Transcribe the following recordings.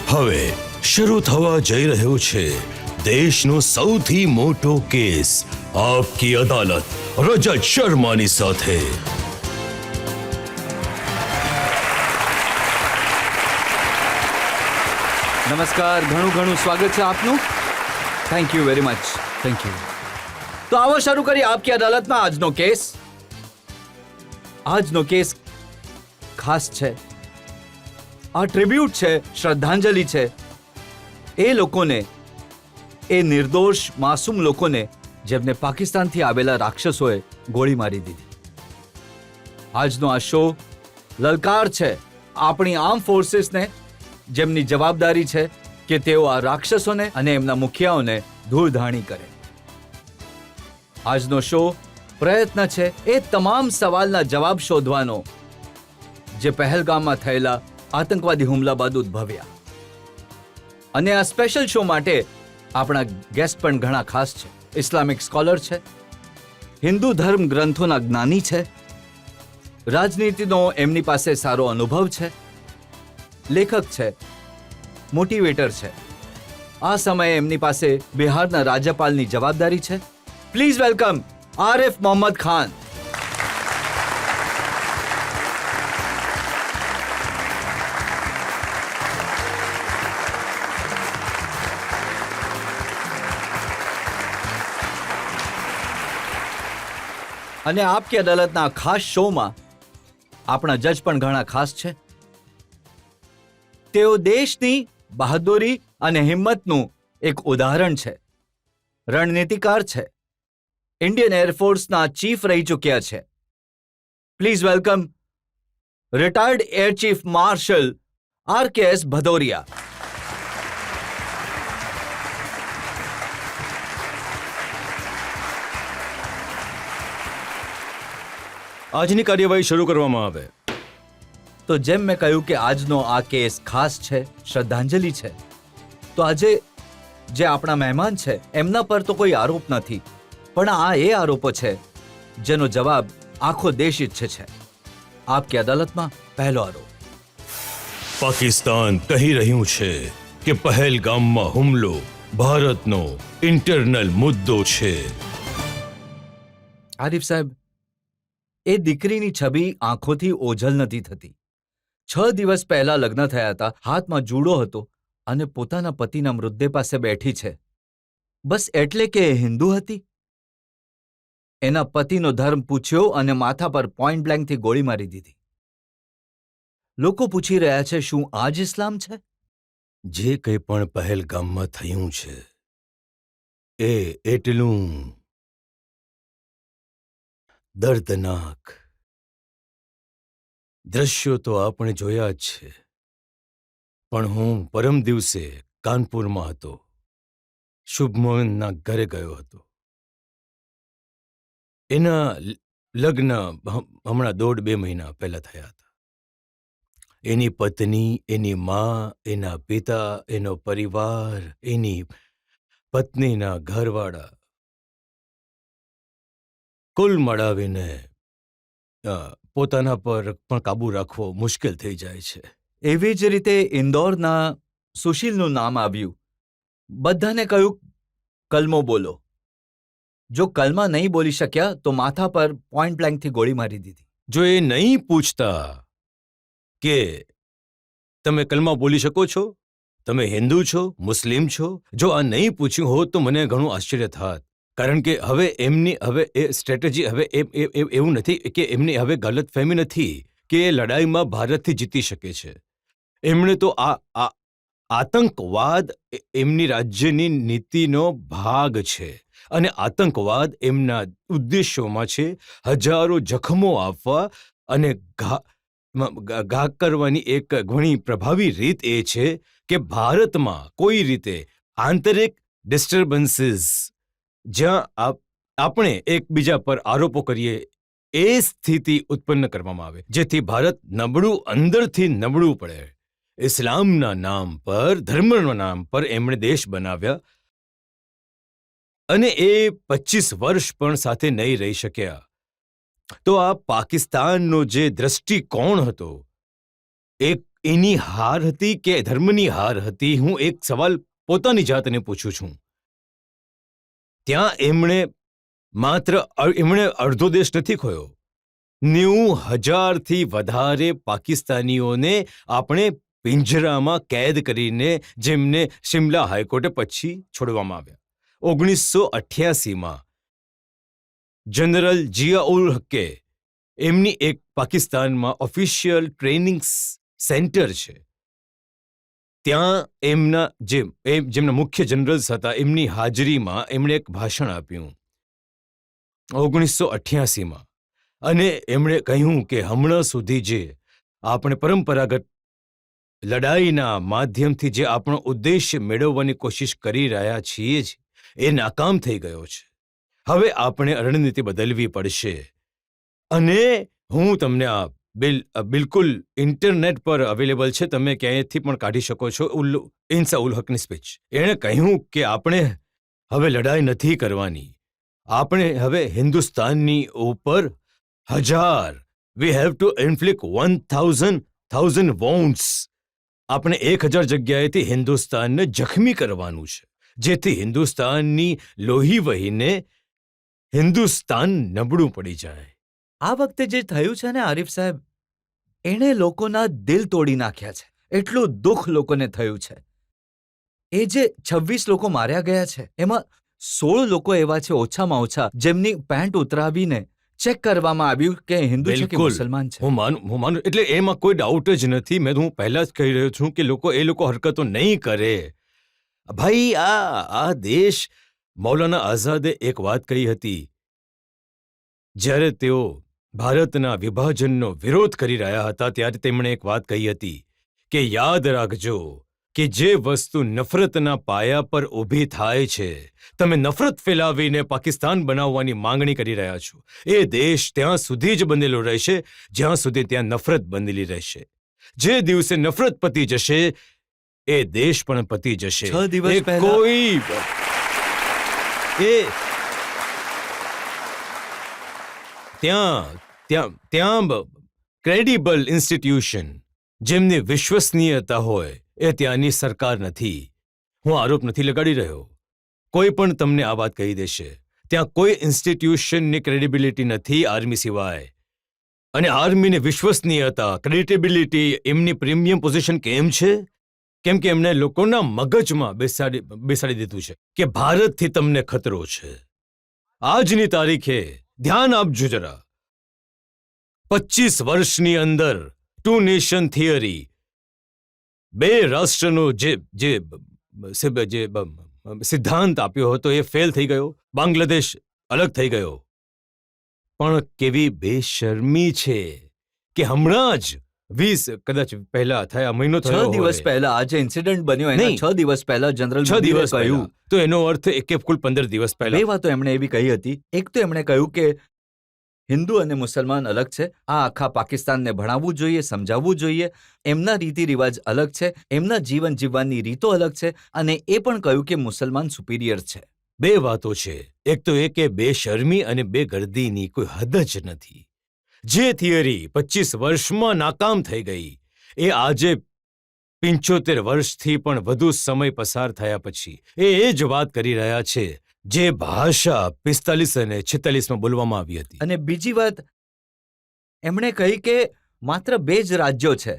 હવે શરૂ થવા જઈ રહ્યો છે દેશનો સૌથી મોટો કેસ આપકી અદાલત રજત શર્માની સાથે. નમસ્કાર, ઘણું સ્વાગત છે આપનું. Thank you very much. Thank you. તો આવો શરૂ કરીએ આપકી અદાલતમાં આજનો કેસ. આજનો કેસ ખાસ છે. આ ટ્રિબ્યુટ છે, શ્રદ્ધાંજલિ છે એ લોકોને, એ નિર્દોષ માસૂમ લોકોને જેમને પાકિસ્તાનથી આવેલા રાક્ષસોએ ગોળી મારી દીધી. આજનો આ શો લલકાર છે આપણી આર્મ ફોર્સીસને, જેમની જવાબદારી છે કે તેઓ આ રાક્ષસોને અને એમના મુખિયાઓને ધૂળધાણી કરે. આજનો શો પ્રયત્ન છે એ તમામ સવાલના જવાબ શોધવાનો જે પહેલગામમાં થયેલા આતંકવાદી હુમલા બાદ ઉદ્ભવ્યા. અને આ સ્પેશિયલ શો માટે આપણા ગેસ્ટ પણ ઘણા ખાસ છે. ઇસ્લામિક સ્કોલર છે, હિન્દુ ધર્મ ગ્રંથોના જ્ઞાની છે, રાજનીતિનો એમની પાસે સારો અનુભવ છે, લેખક છે, મોટિવેટર છે. આ સમયે એમની પાસે બિહારના રાજ્યપાલની જવાબદારી છે. Please welcome Arif Mohammad Khan. અને આપકી અદાલતના ખાસ શોમાં આપણા જજ પણ ઘણા ખાસ છે. તેઓ દેશની બહાદુરી અને હિંમતનું એક ઉદાહરણ છે. રણનીતિકાર છે, ઇન્ડિયન એરફોર્સના ચીફ રહી ચૂક્યા છે. Please welcome retired air chief marshal RKS Bhadauria. આજની કાર્યવાહી શરૂ કરવામાં આવે. તો જેમ મેં કહ્યું કે આજનો આ કેસ ખાસ છે, શ્રદ્ધાંજલિ છે. તો આજે જે આપણા મહેમાન છે એમના પર તો કોઈ આરોપ નથી, પણ આ એ આરોપો છે જેનો જવાબ આખો દેશ ઈચ્છે છે. આપકી અદાલતમાં પહેલો આરોપ. પાકિસ્તાન કહી રહ્યું છે કે પહેલગામમાં હુમલો ભારતનો ઇન્ટરનલ મુદ્દો છે. આરિફ સાહેબ, એ દીકરીની છબી આંખોથી ઓझल નથી થતી. 6 દિવસ પહેલા લગ્ન થયા હતા, હાથમાં જૂડો હતો અને પોતાના પતિના મૃતદેહ પાસે બેઠી છે બસ એટલે કે એ હિન્દુ હતી. એના પતિનો ધર્મ પૂછ્યો અને માથા પર પોઈન્ટ બ્લેન્કથી ગોળી મારી દીધી. લોકો પૂછી રહ્યા છે, શું આ જ ઇસ્લામ છે? જે કંઈ પણ પહેલગામમાં થયું છે એ એટલું દર્દનાક દ્રશ્યો તો આપણે જોયા જ છે. પણ હું પરમ દિવસે કાનપુરમાં હતો, શુભમોહનના ઘરે ગયો હતો. એના લગ્ન હમણાં 1.5-2 મહિના પહેલા થયા હતા. એની પત્ની, એની મા, એના પિતા, એનો પરિવાર, એની પત્નીના ઘરવાળા, કુલ મળાવીને પોતાના પર પણ કાબુ રાખવો મુશ્કેલ થઈ જાય છે. એવી જ રીતે ઇન્દોરના સુશીલનું નામ આવ્યું. બધાને કહ્યું કલમો બોલો. જો કલમા નહીં બોલી શક્યા તો માથા પર પોઈન્ટ બ્લેન્કથી ગોળી મારી દીધી. જો એ નહીં પૂછતા કે તમે કલમા બોલી શકો છો, તમે હિન્દુ છો, મુસ્લિમ છો, જો આ નહીં પૂછ્યું હોત તો મને ઘણું આશ્ચર્ય થાત. કારણ કે હવે એમની એ સ્ટ્રેટેજી એવું નથી કે એમની હવે ગલતફહેમી નથી કે એ લડાઈમાં ભારતથી જીતી શકે છે. એમણે તો આતંકવાદ એમની રાજ્યની નીતિનો ભાગ છે અને આતંકવાદ એમના ઉદ્દેશોમાં છે. હજારો જખમો આપવા અને ઘા કરવાની એક ઘણી પ્રભાવી રીત એ છે કે ભારતમાં કોઈ રીતે આંતરિક ડિસ્ટર્બન્સીસ, જ્યાં આપણે એકબીજા પર આરોપો કરીએ, એ સ્થિતિ ઉત્પન્ન કરવામાં આવે જેથી ભારત નબળું, અંદરથી નબળું પડે. ઇસ્લામના નામ પર, ધર્મના નામ પર એમણે દેશ બનાવ્યા અને એ 25 વર્ષ પણ સાથે નહીં રહી શક્યા. તો આ પાકિસ્તાનનો જે દ્રષ્ટિકોણ હતો, એની હાર હતી કે ધર્મની હાર હતી? હું એક સવાલ પોતાની જાતને પૂછું છું. ત્યાં એમણે અડધો દેશ નથી ખોયો. 90,000થી વધારે પાકિસ્તાનીઓને આપણે પિંજરામાં કેદ કરીને જેમને શિમલા હાઈકોર્ટે પછી છોડવામાં આવ્યા. 1988માં જનરલ જિયાઉલ હકે એમની એક પાકિસ્તાનમાં ઓફિશિયલ ટ્રેનિંગ સેન્ટર છે. ત્યાં જેમના મુખ્ય જનરલ્સ હતા એમની હાજરીમાં એમણે એક ભાષણ આપ્યું 1988માં, અને એમણે કહ્યું કે હમણાં સુધી જે આપણે પરંપરાગત લડાઈના માધ્યમથી જે આપણો ઉદ્દેશ્ય મેળવવાની કોશિશ કરી રહ્યા છીએ જ એ નાકામ થઈ ગયો છે. હવે આપણે રણનીતિ બદલવી પડશે. અને હું તમને આ બિલકુલ ઇન્ટરનેટ પર અવેલેબલ છે, તમે ક્યાંયથી પણ કાઢી શકો છો. ઇન્સા ઉલ હકની સ્પીચ. એણે કહ્યું કે આપણે હવે લડાઈ નથી કરવાની, આપણે હવે હિન્દુસ્તાનની ઉપર 1,000 વી હેવ ટુ ઇન્ફ્લિક્ટ 1,000 wounds. આપણે 1,000 જગ્યાએથી હિન્દુસ્તાનને જખમી કરવાનું છે, જેથી હિન્દુસ્તાનની લોહી વહીને હિન્દુસ્તાન નબળું પડી જાય. આ વખતે જે થયું છે ને આરિફ સાહેબ, એણે લોકોના દિલ તોડી નાખ્યા છે. એટલું દુઃખ લોકોને થયું છે. એ જે 26 લોકો માર્યા ગયા છે એમાં 16 લોકો એવા છે ઓછામાં ઓછા જેમની પેન્ટ ઉતરાવીને ચેક કરવામાં આવ્યું કે હિન્દુ છે કે બિલકુલ. મુસલમાન છે. હું માનું એટલે એમાં કોઈ ડાઉટ જ નથી. હું પહેલા જ કહી રહ્યો છું કે એ લોકો હરકતો નહીં કરે. ભાઈ આ દેશ, મૌલાના આઝાદે એક વાત કહી હતી જ્યારે તેઓ ભારતના વિભાજનનો વિરોધ કરી રહ્યા હતા, ત્યારે તેમણે એક વાત કહી હતી કે યાદ રાખજો કે જે વસ્તુ નફરતના પાયા પર ઊભી થાય છે, તમે નફરત ફેલાવીને પાકિસ્તાન બનાવવાની માંગણી કરી રહ્યા છો. એ દેશ ત્યાં સુધી જ બનેલો રહેશે જ્યાં સુધી ત્યાં નફરત બનેલી રહેશે. જે દિવસે નફરત પતી જશે એ દેશ પણ પતી જશે. 6 દિવસ પહેલા કોઈ ત્યાં ક્રેડિબલ ઇન્સ્ટિટ્યુશન જેમની વિશ્વસનીયતા હોય એ ત્યાંની સરકાર નથી. હું આરોપ નથી લગાડી રહ્યો, કોઈ પણ તમને આ વાત કહી દેશે. ત્યાં કોઈ ઇન્સ્ટિટ્યુશનની ક્રેડિબિલિટી નથી આર્મી સિવાય. અને આર્મીની વિશ્વસનીયતા, ક્રેડિબિલિટી, એમની પ્રીમિયમ પોઝિશન કેમ છે? કેમ કે એમણે લોકોના મગજમાં બેસાડી દીધું છે કે ભારતથી તમને ખતરો છે. આજની તારીખે ધ્યાન આપજો જરા, 25 વર્ષની અંદર 2 નેશન થિયરી, 2 રાષ્ટ્રનો જે સિદ્ધાંત આપ્યો હતો એ ફેલ થઈ ગયો. બાંગ્લાદેશ અલગ થઈ ગયો. પણ કેવી બેશરમી છે કે હમણાં જ 20 કદાચ પહેલા થયા, મહિનો થયો 6 દિવસ હોય. પહેલા આ જે ઇન્સિડન્ટ બન્યો એના નહીં. 6 દિવસ પહેલા જનરલ 6 મોદીએ દિવસ કહ્યું, કહ્યું તો એનો અર્થ કે કુલ 15 દિવસ બે પહેલા. વાતો એમણે એવી કહી હતી. એક તો એમણે કહ્યું કે હિન્દુ અને મુસલમાન અલગ છે, આ આખા પાકિસ્તાનને ભણાવવું જોઈએ, સમજાવવું જોઈએ. એમના રીતિ રિવાજ અલગ છે, એમના જીવન જીવવાની રીતો અલગ છે, અને એ પણ કહ્યું કે મુસલમાન સુપિરિયર છે. 2 વાતો છે. એક તો એ કે બેશરમી અને બેગર્દીની કોઈ હદ જ નથી. જે થિયરી 25 વર્ષમાં નાકામ થઈ ગઈ એ આજે 75 વર્ષથી પણ વધુ સમય પસાર થયા પછી એ જ વાત કરી રહ્યા છે જે ભાષા 45 અને 46માં બોલવામાં આવી હતી. અને બીજી વાત એમણે કહી કે માત્ર 2 જ રાજ્યો છે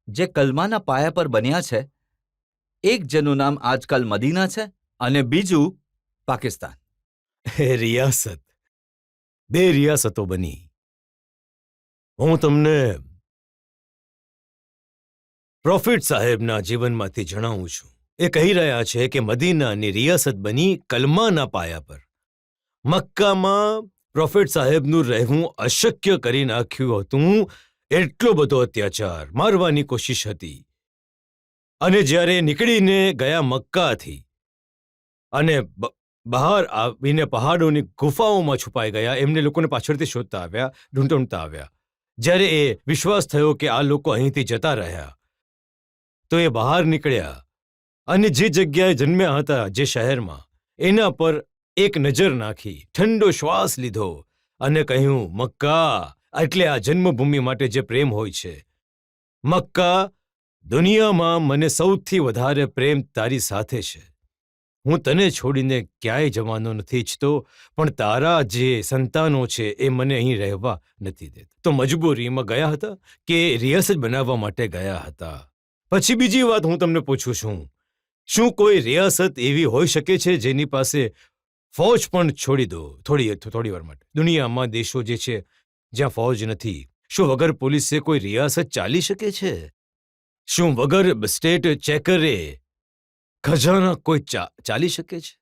જે કલમાના પાયા પર બન્યા છે. એક જેનું નામ આજકાલ મદીના છે અને બીજું પાકિસ્તાન. એ રિયાસત, 2 રિયાસતો બની. હું તમને પ્રોફિટ સાહેબના જીવનમાંથી જણાવું છું. એ કહી રહ્યા છે કે મદીનાની રિયાસત બની કલમાના પાયા પર. મક્કામાં પ્રોફેટ સાહેબનું રહેવું અશક્ય કરી નાખ્યું હતું. એટલો બધો અત્યાચાર, મારવાની કોશિશ હતી. અને જ્યારે નીકળીને ગયા મક્કાથી અને બહાર આવીને પહાડોની ગુફાઓમાં છુપાઈ ગયા, એમને લોકોને પાછળથી શોધતા આવ્યા, ઢૂંઢતા આવ્યા. જ્યારે એ વિશ્વાસ થયો કે આ લોકો અહીંથી જતા રહ્યા તો એ બહાર નીકળ્યા અને જે જગ્યાએ જન્મ્યા હતા, જે શહેરમાં, એના પર એક નજર નાખી, ઠંડો શ્વાસ લીધો અને કહ્યું, મક્કા, એટલે આ જન્મભૂમિ માટે જે પ્રેમ હોય છે મક્કા, દુનિયામાં મને સૌથી વધારે પ્રેમ તારી સાથે છે. હું તને છોડીને ક્યાંય જવાનો નથી ઈચ્છતો, પણ તારા જે સંતાનો છે એ મને અહીં રહેવા નથી દેતા. તો મજબૂરીમાં ગયા હતા કે રિયાસત બનાવવા માટે ગયા હતા? પછી બીજી વાત હું તમને પૂછું છું, શું કોઈ રિયાસત એવી હોઈ શકે છે જેની પાસે ફૌજ પણ છોડી દો થોડી વાર માટે? દુનિયામાં દેશો જે છે જ્યાં ફૌજ નથી, શું વગર પોલીસે કોઈ રિયાસત ચાલી શકે છે? શું વગર સ્ટેટ ચેકરે ખજાના કોઈ ચાલી શકે છે?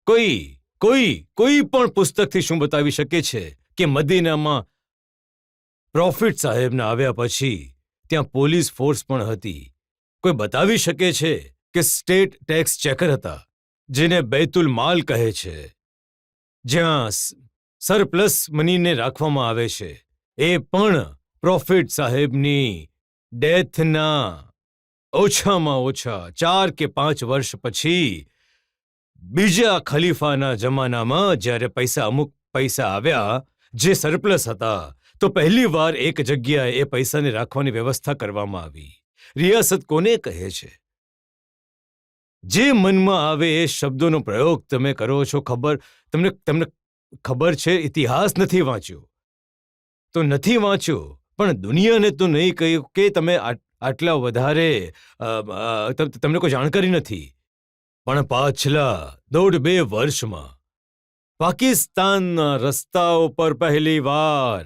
કોઈ પણ પુસ્તકથી શું બતાવી શકે છે કે મદીનામાં પ્રોફિટ સાહેબના આવ્યા પછી ત્યાં પોલીસ ફોર્સ પણ હતી? કોઈ બતાવી શકે છે કે સ્ટેટ ટેક્સ ચેકર હતા, જેને બૈતુલ માલ કહે છે, જ્યાં સરપ્લસ મનીને રાખવામાં આવે છે, એ પણ પ્રોફિટ સાહેબની ડેથના ઓછામાં ઓછા 4 કે 5 વર્ષ પછી બીજા ખલીફાના જમાનામાં જ્યારે અમુક પૈસા આવ્યા જે સરપ્લસ હતા, તો પહેલી વાર એક જગ્યાએ એ પૈસાને રાખવાની વ્યવસ્થા કરવામાં આવી. રિયાસત કોને કહે છે? જે મનમાં આવે એ શબ્દોનો પ્રયોગ તમે કરો છો. તમને ખબર છે, ઇતિહાસ નથી વાંચ્યો તો નથી વાંચ્યો, પણ દુનિયાને તો નહીં કહ્યું કે તમે આટલા વધારે તમને કોઈ જાણકારી નથી. પણ પાછલા 1.5 વર્ષમાં પાકિસ્તાનના રસ્તાઓ પર પહેલી વાર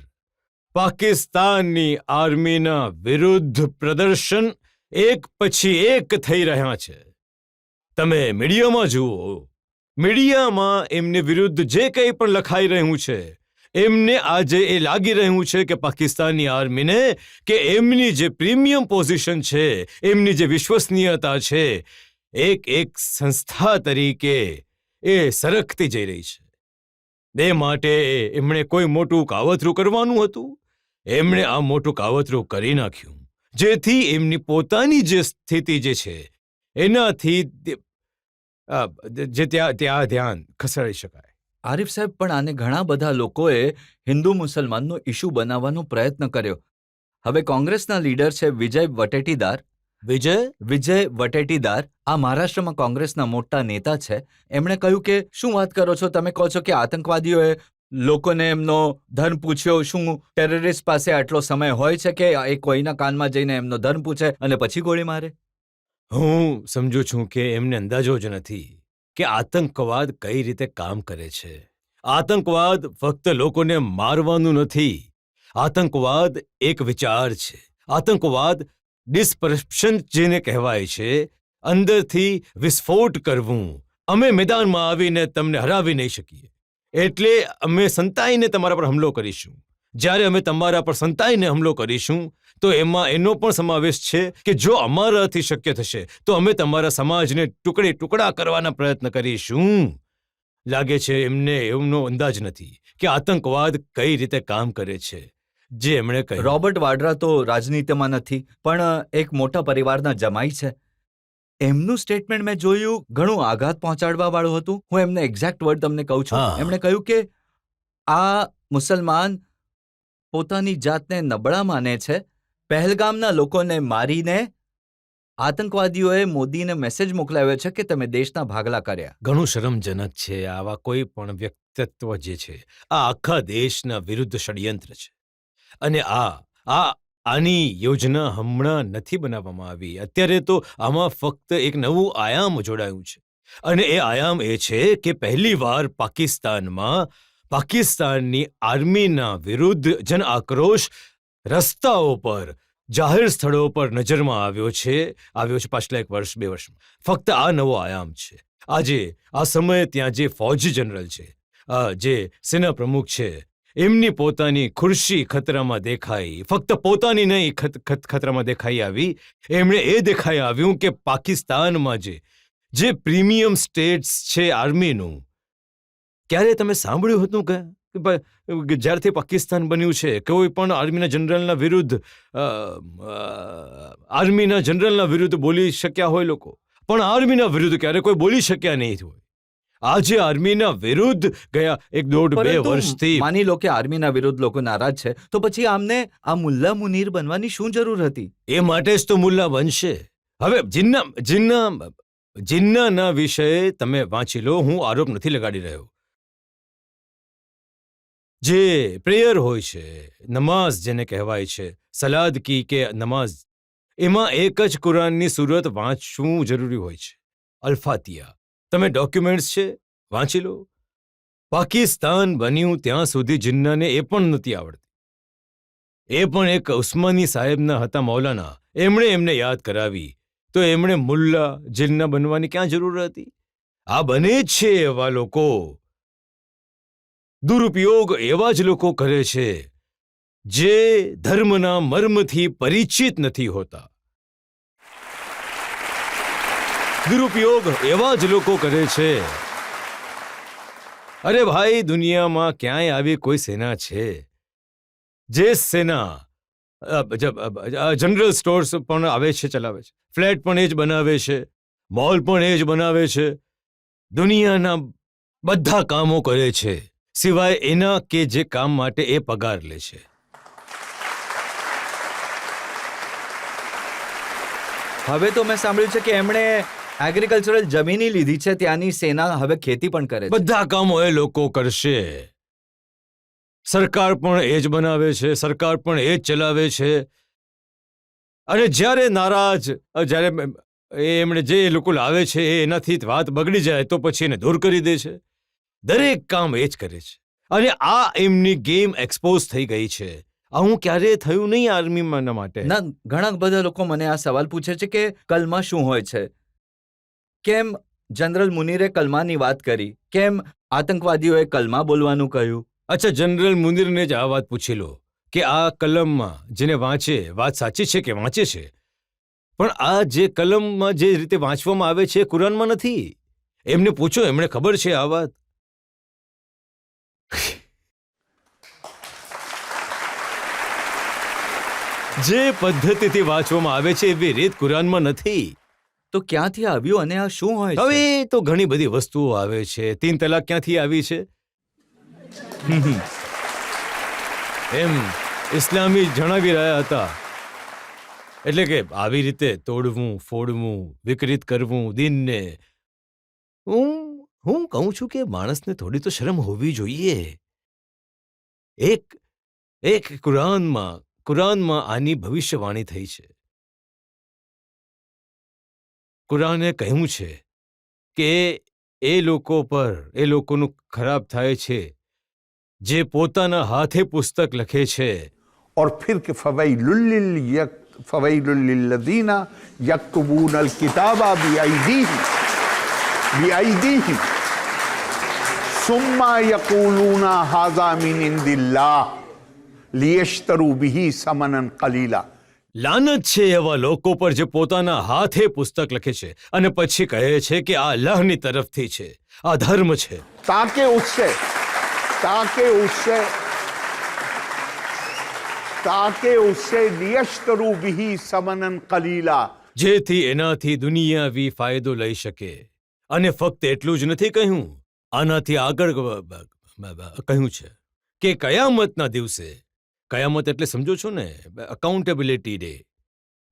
પાકિસ્તાનની આર્મીના વિરુદ્ધ પ્રદર્શન એક પછી એક થઈ રહ્યા છે. તમે મીડિયામાં જુઓ, મીડિયામાં એમની વિરુદ્ધ જે કંઈ પણ લખાઈ રહ્યું છે, એમને આજે એ લાગી રહ્યું છે કે પાકિસ્તાનની આર્મીને કે એમની જે પ્રીમિયમ પોઝિશન છે, એમની જે વિશ્વસનીયતા છે, એક સંસ્થા તરીકે એ સરકતી જઈ રહી છે. એ માટે એમણે કોઈ મોટું કાવતરું કરવાનું હતું, એમણે આ મોટું કાવતરું કરી નાખ્યું, જેથી એમની પોતાની જે સ્થિતિ જે છે એનાથી જે ત્યાં ધ્યાન ખસેડી શકાય. આરિફ સાહેબ, પણ આને ઘણા બધા લોકોએ હિન્દુ મુસલમાનનો ઇશ્યુ બનાવવાનો પ્રયત્ન કર્યો. હવે કોંગ્રેસના લીડર છે વિજય વટેટીદાર, આ મહારાષ્ટ્રમાં કોંગ્રેસના મોટા નેતા છે. એમણે કહ્યું કે શું વાત કરો છો, તમે કહો છો કે આતંકવાદીઓએ લોકોને એમનો ધર્મ પૂછ્યો. શું ટેરરિસ્ટ પાસે આટલો સમય હોય છે કે એ કોઈના કાનમાં જઈને એમનો ધર્મ પૂછે અને પછી ગોળી મારે? હું સમજુ છું કે એમને અંદાજો જ નથી કે આતંકવાદ કઈ રીતે કામ કરે છે. આતંકવાદ ફક્ત લોકોને મારવાનું નથી. આતંકવાદ એક વિચાર છે. આતંકવાદ ડિસ્પરપ્શન જેને કહેવાય છે, અંદરથી વિસ્ફોટ કરવું. અમે મેદાનમાં આવીને તમને હરાવી નહીં શકીએ, એટલે અમે સંતાઈને તમારા પર હુમલો કરીશું. જ્યારે અમે તમારા પર સંતાઈને હુમલો કરીશું તો એમાં એનો પણ સમાવેશ છે કે જો અમારાથી શક્ય થશે તો અમે તમારા સમાજને ટુકડા કરવાના પ્રયત્ન કરીશું. લાગે છે એમને એમનો અંદાજ નથી કે આતંકવાદ કઈ રીતે કામ કરે છે. જે એમણે કહ્યું, રોબર્ટ વાડ્રા તો રાજનીતિમાં નથી, પણ એક મોટા પરિવારના જમાઈ છે. એમનું સ્ટેટમેન્ટ મેં જોયું, ઘણું આઘાત પહોંચાડવા વાળું હતું. હું એમને એક્ઝેક્ટ વર્ડ તમને કહું છું. એમણે કહ્યું કે આ મુસલમાન પોતાની જાતને નબળા માને છે. પહેલગામના લોકોને મારીને આતંકવાદીઓએ મોદીને મેસેજ મોકલાવ્યો છે કે તમે દેશના ભાગલા કર્યા. ઘણું શરમજનક છે. આવા કોઈ પણ વ્યક્તિત્વ જે છે આ આખા દેશના વિરુદ્ધ ષડયંત્ર છે. અને આની યોજના હમણાં નથી બનાવવામાં આવી. અત્યારે તો આમાં ફક્ત એક નવું આયામ જોડાયું છે, અને એ આયામ એ છે કે પહેલીવાર પાકિસ્તાનની આર્મીના વિરુદ્ધ જન આક્રોશ રસ્તાઓ પર, જાહેર સ્થળો પર નજરમાં આવ્યો છે પાછલા 1 વર્ષ 2 વર્ષમાં. ફક્ત આ નવો આયામ છે. આજે આ સમયે ત્યાં જે ફૌજી જનરલ છે, જે સેના પ્રમુખ છે, એમની પોતાની ખુરશી ખતરામાં દેખાઈ. ફક્ત પોતાની નહીં ખતરામાં દેખાઈ આવી. એમણે એ દેખાઈ આવ્યું કે પાકિસ્તાનમાં જે પ્રીમિયમ સ્ટેટ્સ છે આર્મીનું, ક્યારે તમે સાંભળ્યું હતું કે જ્યારથી પાકિસ્તાન બન્યું છે કોઈ પણ આર્મીના જનરલના વિરુદ્ધ બોલી શક્યા હોય લોકો, પણ આર્મીના વિરુદ્ધ ક્યારે કોઈ બોલી શક્યા નહીં હોય. આજે આર્મીના વિરુદ્ધ ગયા 1.5-2 પરંતુ વર્ષથી માની લો કે આર્મીના વિરુદ્ધ લોકો નારાજ છે, તો પછી આમને આ મુલ્લા મુનીર બનવાની શું જરૂર હતી? એ માટે જ તો મુલ્લા બનશે. હવે જિન્નાના વિષય તમે વાંચી લો, હું આરોપ નથી લગાડી રહ્યો. જે પ્રેયર હોય છે, નમાઝ જેને કહેવાય છે, સલાદ કી કે નમાઝ, એમાં એક જ કુરાનની સુરત વાંચવું જરૂરી હોય છે, અલ્ફાતિયા. તમે ડોક્યુમેન્ટ્સ છે, વાંચી લો. પાકિસ્તાન બન્યું ત્યાં સુધી જિન્નાને એ પણ નથી આવડતી. એ પણ એક ઉસ્માની સાહેબના હતા મૌલાના, એમણે એમને યાદ કરાવી, તો એમણે મુલ્લા જિન્ના બનવાની ક્યાં જરૂર હતી? આ બને જ છે એવા લોકો, દુરુપયોગ એવા જ લોકો કરે છે જે ધર્મના મર્મથી પરિચિત નથી હોતા. દુરુપયોગ એવા જ લોકો કરે છે. અરે ભાઈ, દુનિયામાં ક્યાંય આવી કોઈ સેના છે જે સેના જનરલ સ્ટોર્સ પણ આવે છે, ચલાવે છે, ફ્લેટ પણ એ જ બનાવે છે, મોલ પણ એ જ બનાવે છે, દુનિયાના બધા કામો કરે છે, સિવાય એના કે જે કામ માટે એ પગાર લે છે. હવે તો મેં સાંભળ્યું છે કે એમણે એગ્રીકલ્ચરલ જમીની લીધી છે, ત્યાંની સેના હવે ખેતી પણ કરે છે. બધા કામો એ લોકો કરશે. સરકાર પણ એ જ બનાવે છે, સરકાર પણ એ જ ચલાવે છે. અને જ્યારે નારાજ, જ્યારે એમણે જે લોકો લાવે છે એનાથી વાત બગડી જાય તો પછી એને દૂર કરી દે છે. દરેક કામ એ જ કરે છે. અને આ એમની ગેમ એક્સપોઝ થઈ ગઈ છે. આવું ક્યારેય થયું નહીં આર્મીમાં માટે. ના, ઘણા બધા લોકો મને આ સવાલ પૂછે છે કે કલમા શું હોય છે? કેમ જનરલ મુનીરે કલમાની વાત કરી? કેમ આતંકવાદીઓએ કલમા બોલવાનું કહ્યું? અચ્છા, જનરલ મુનીરને જ આ વાત પૂછી લો કે આ કલમમાં જેને વાંચે, વાત સાચી છે કે વાંચે છે, પણ આ જે કલમમાં જે રીતે વાંચવામાં આવે છે એ કુરાનમાં નથી. એમને પૂછો, એમને ખબર છે આ વાત. જે પદ્ધતિથી વાંચવામાં આવે છે એવી રીત કુરાનમાં નથી. તો ક્યાંથી આવ્યું અને આ શું હોય છે? હવે તો ઘણી બધી વસ્તુઓ આવે છે. 3 તલાક ક્યાંથી આવી છે? એમ ઇસ્લામી જણાવી રહ્યા હતા. એટલે કે આવી રીતે તોડવું, ફોડવું, વિકૃત કરવું દીનને. હું કહું છું કે માણસને થોડી તો શરમ હોવી જોઈએ. એક કુરાનમાં આની ભવિષ્યવાણી થઈ છે. કુરાને કહ્યું છે કે એ લોકો પર, એ લોકોનું ખરાબ થાય છે જે પોતાના હાથે પુસ્તક લખે છે. और फिर के फवैलुल लिल्लज़ीना यक्तुबूनल किताबा बिअयदीहिम सुम्मा यक़ूलूना हाज़ा मिन इंदिल्लाह लियश्तरू बिही समनन कलीला. લાનત છે એવા લોકો પર જે પોતાના હાથે પુસ્તક લખે છે અને પછી કહે છે કે આ અલ્લાહની તરફથી છે, આ ધર્મ છે. ताकि उससे लियश्तरू बिही समनन कलीला, જેથી એનાથી દુનિયાવી ફાયદો લઈ શકે. અને ફક્ત એટલું જ નથી કહ્યું, આનાથી આગળ કહ્યું છે કે કયામતના દિવસે, કયામત એટલે સમજો છો ને, અકાઉન્ટેબિલિટી ડે,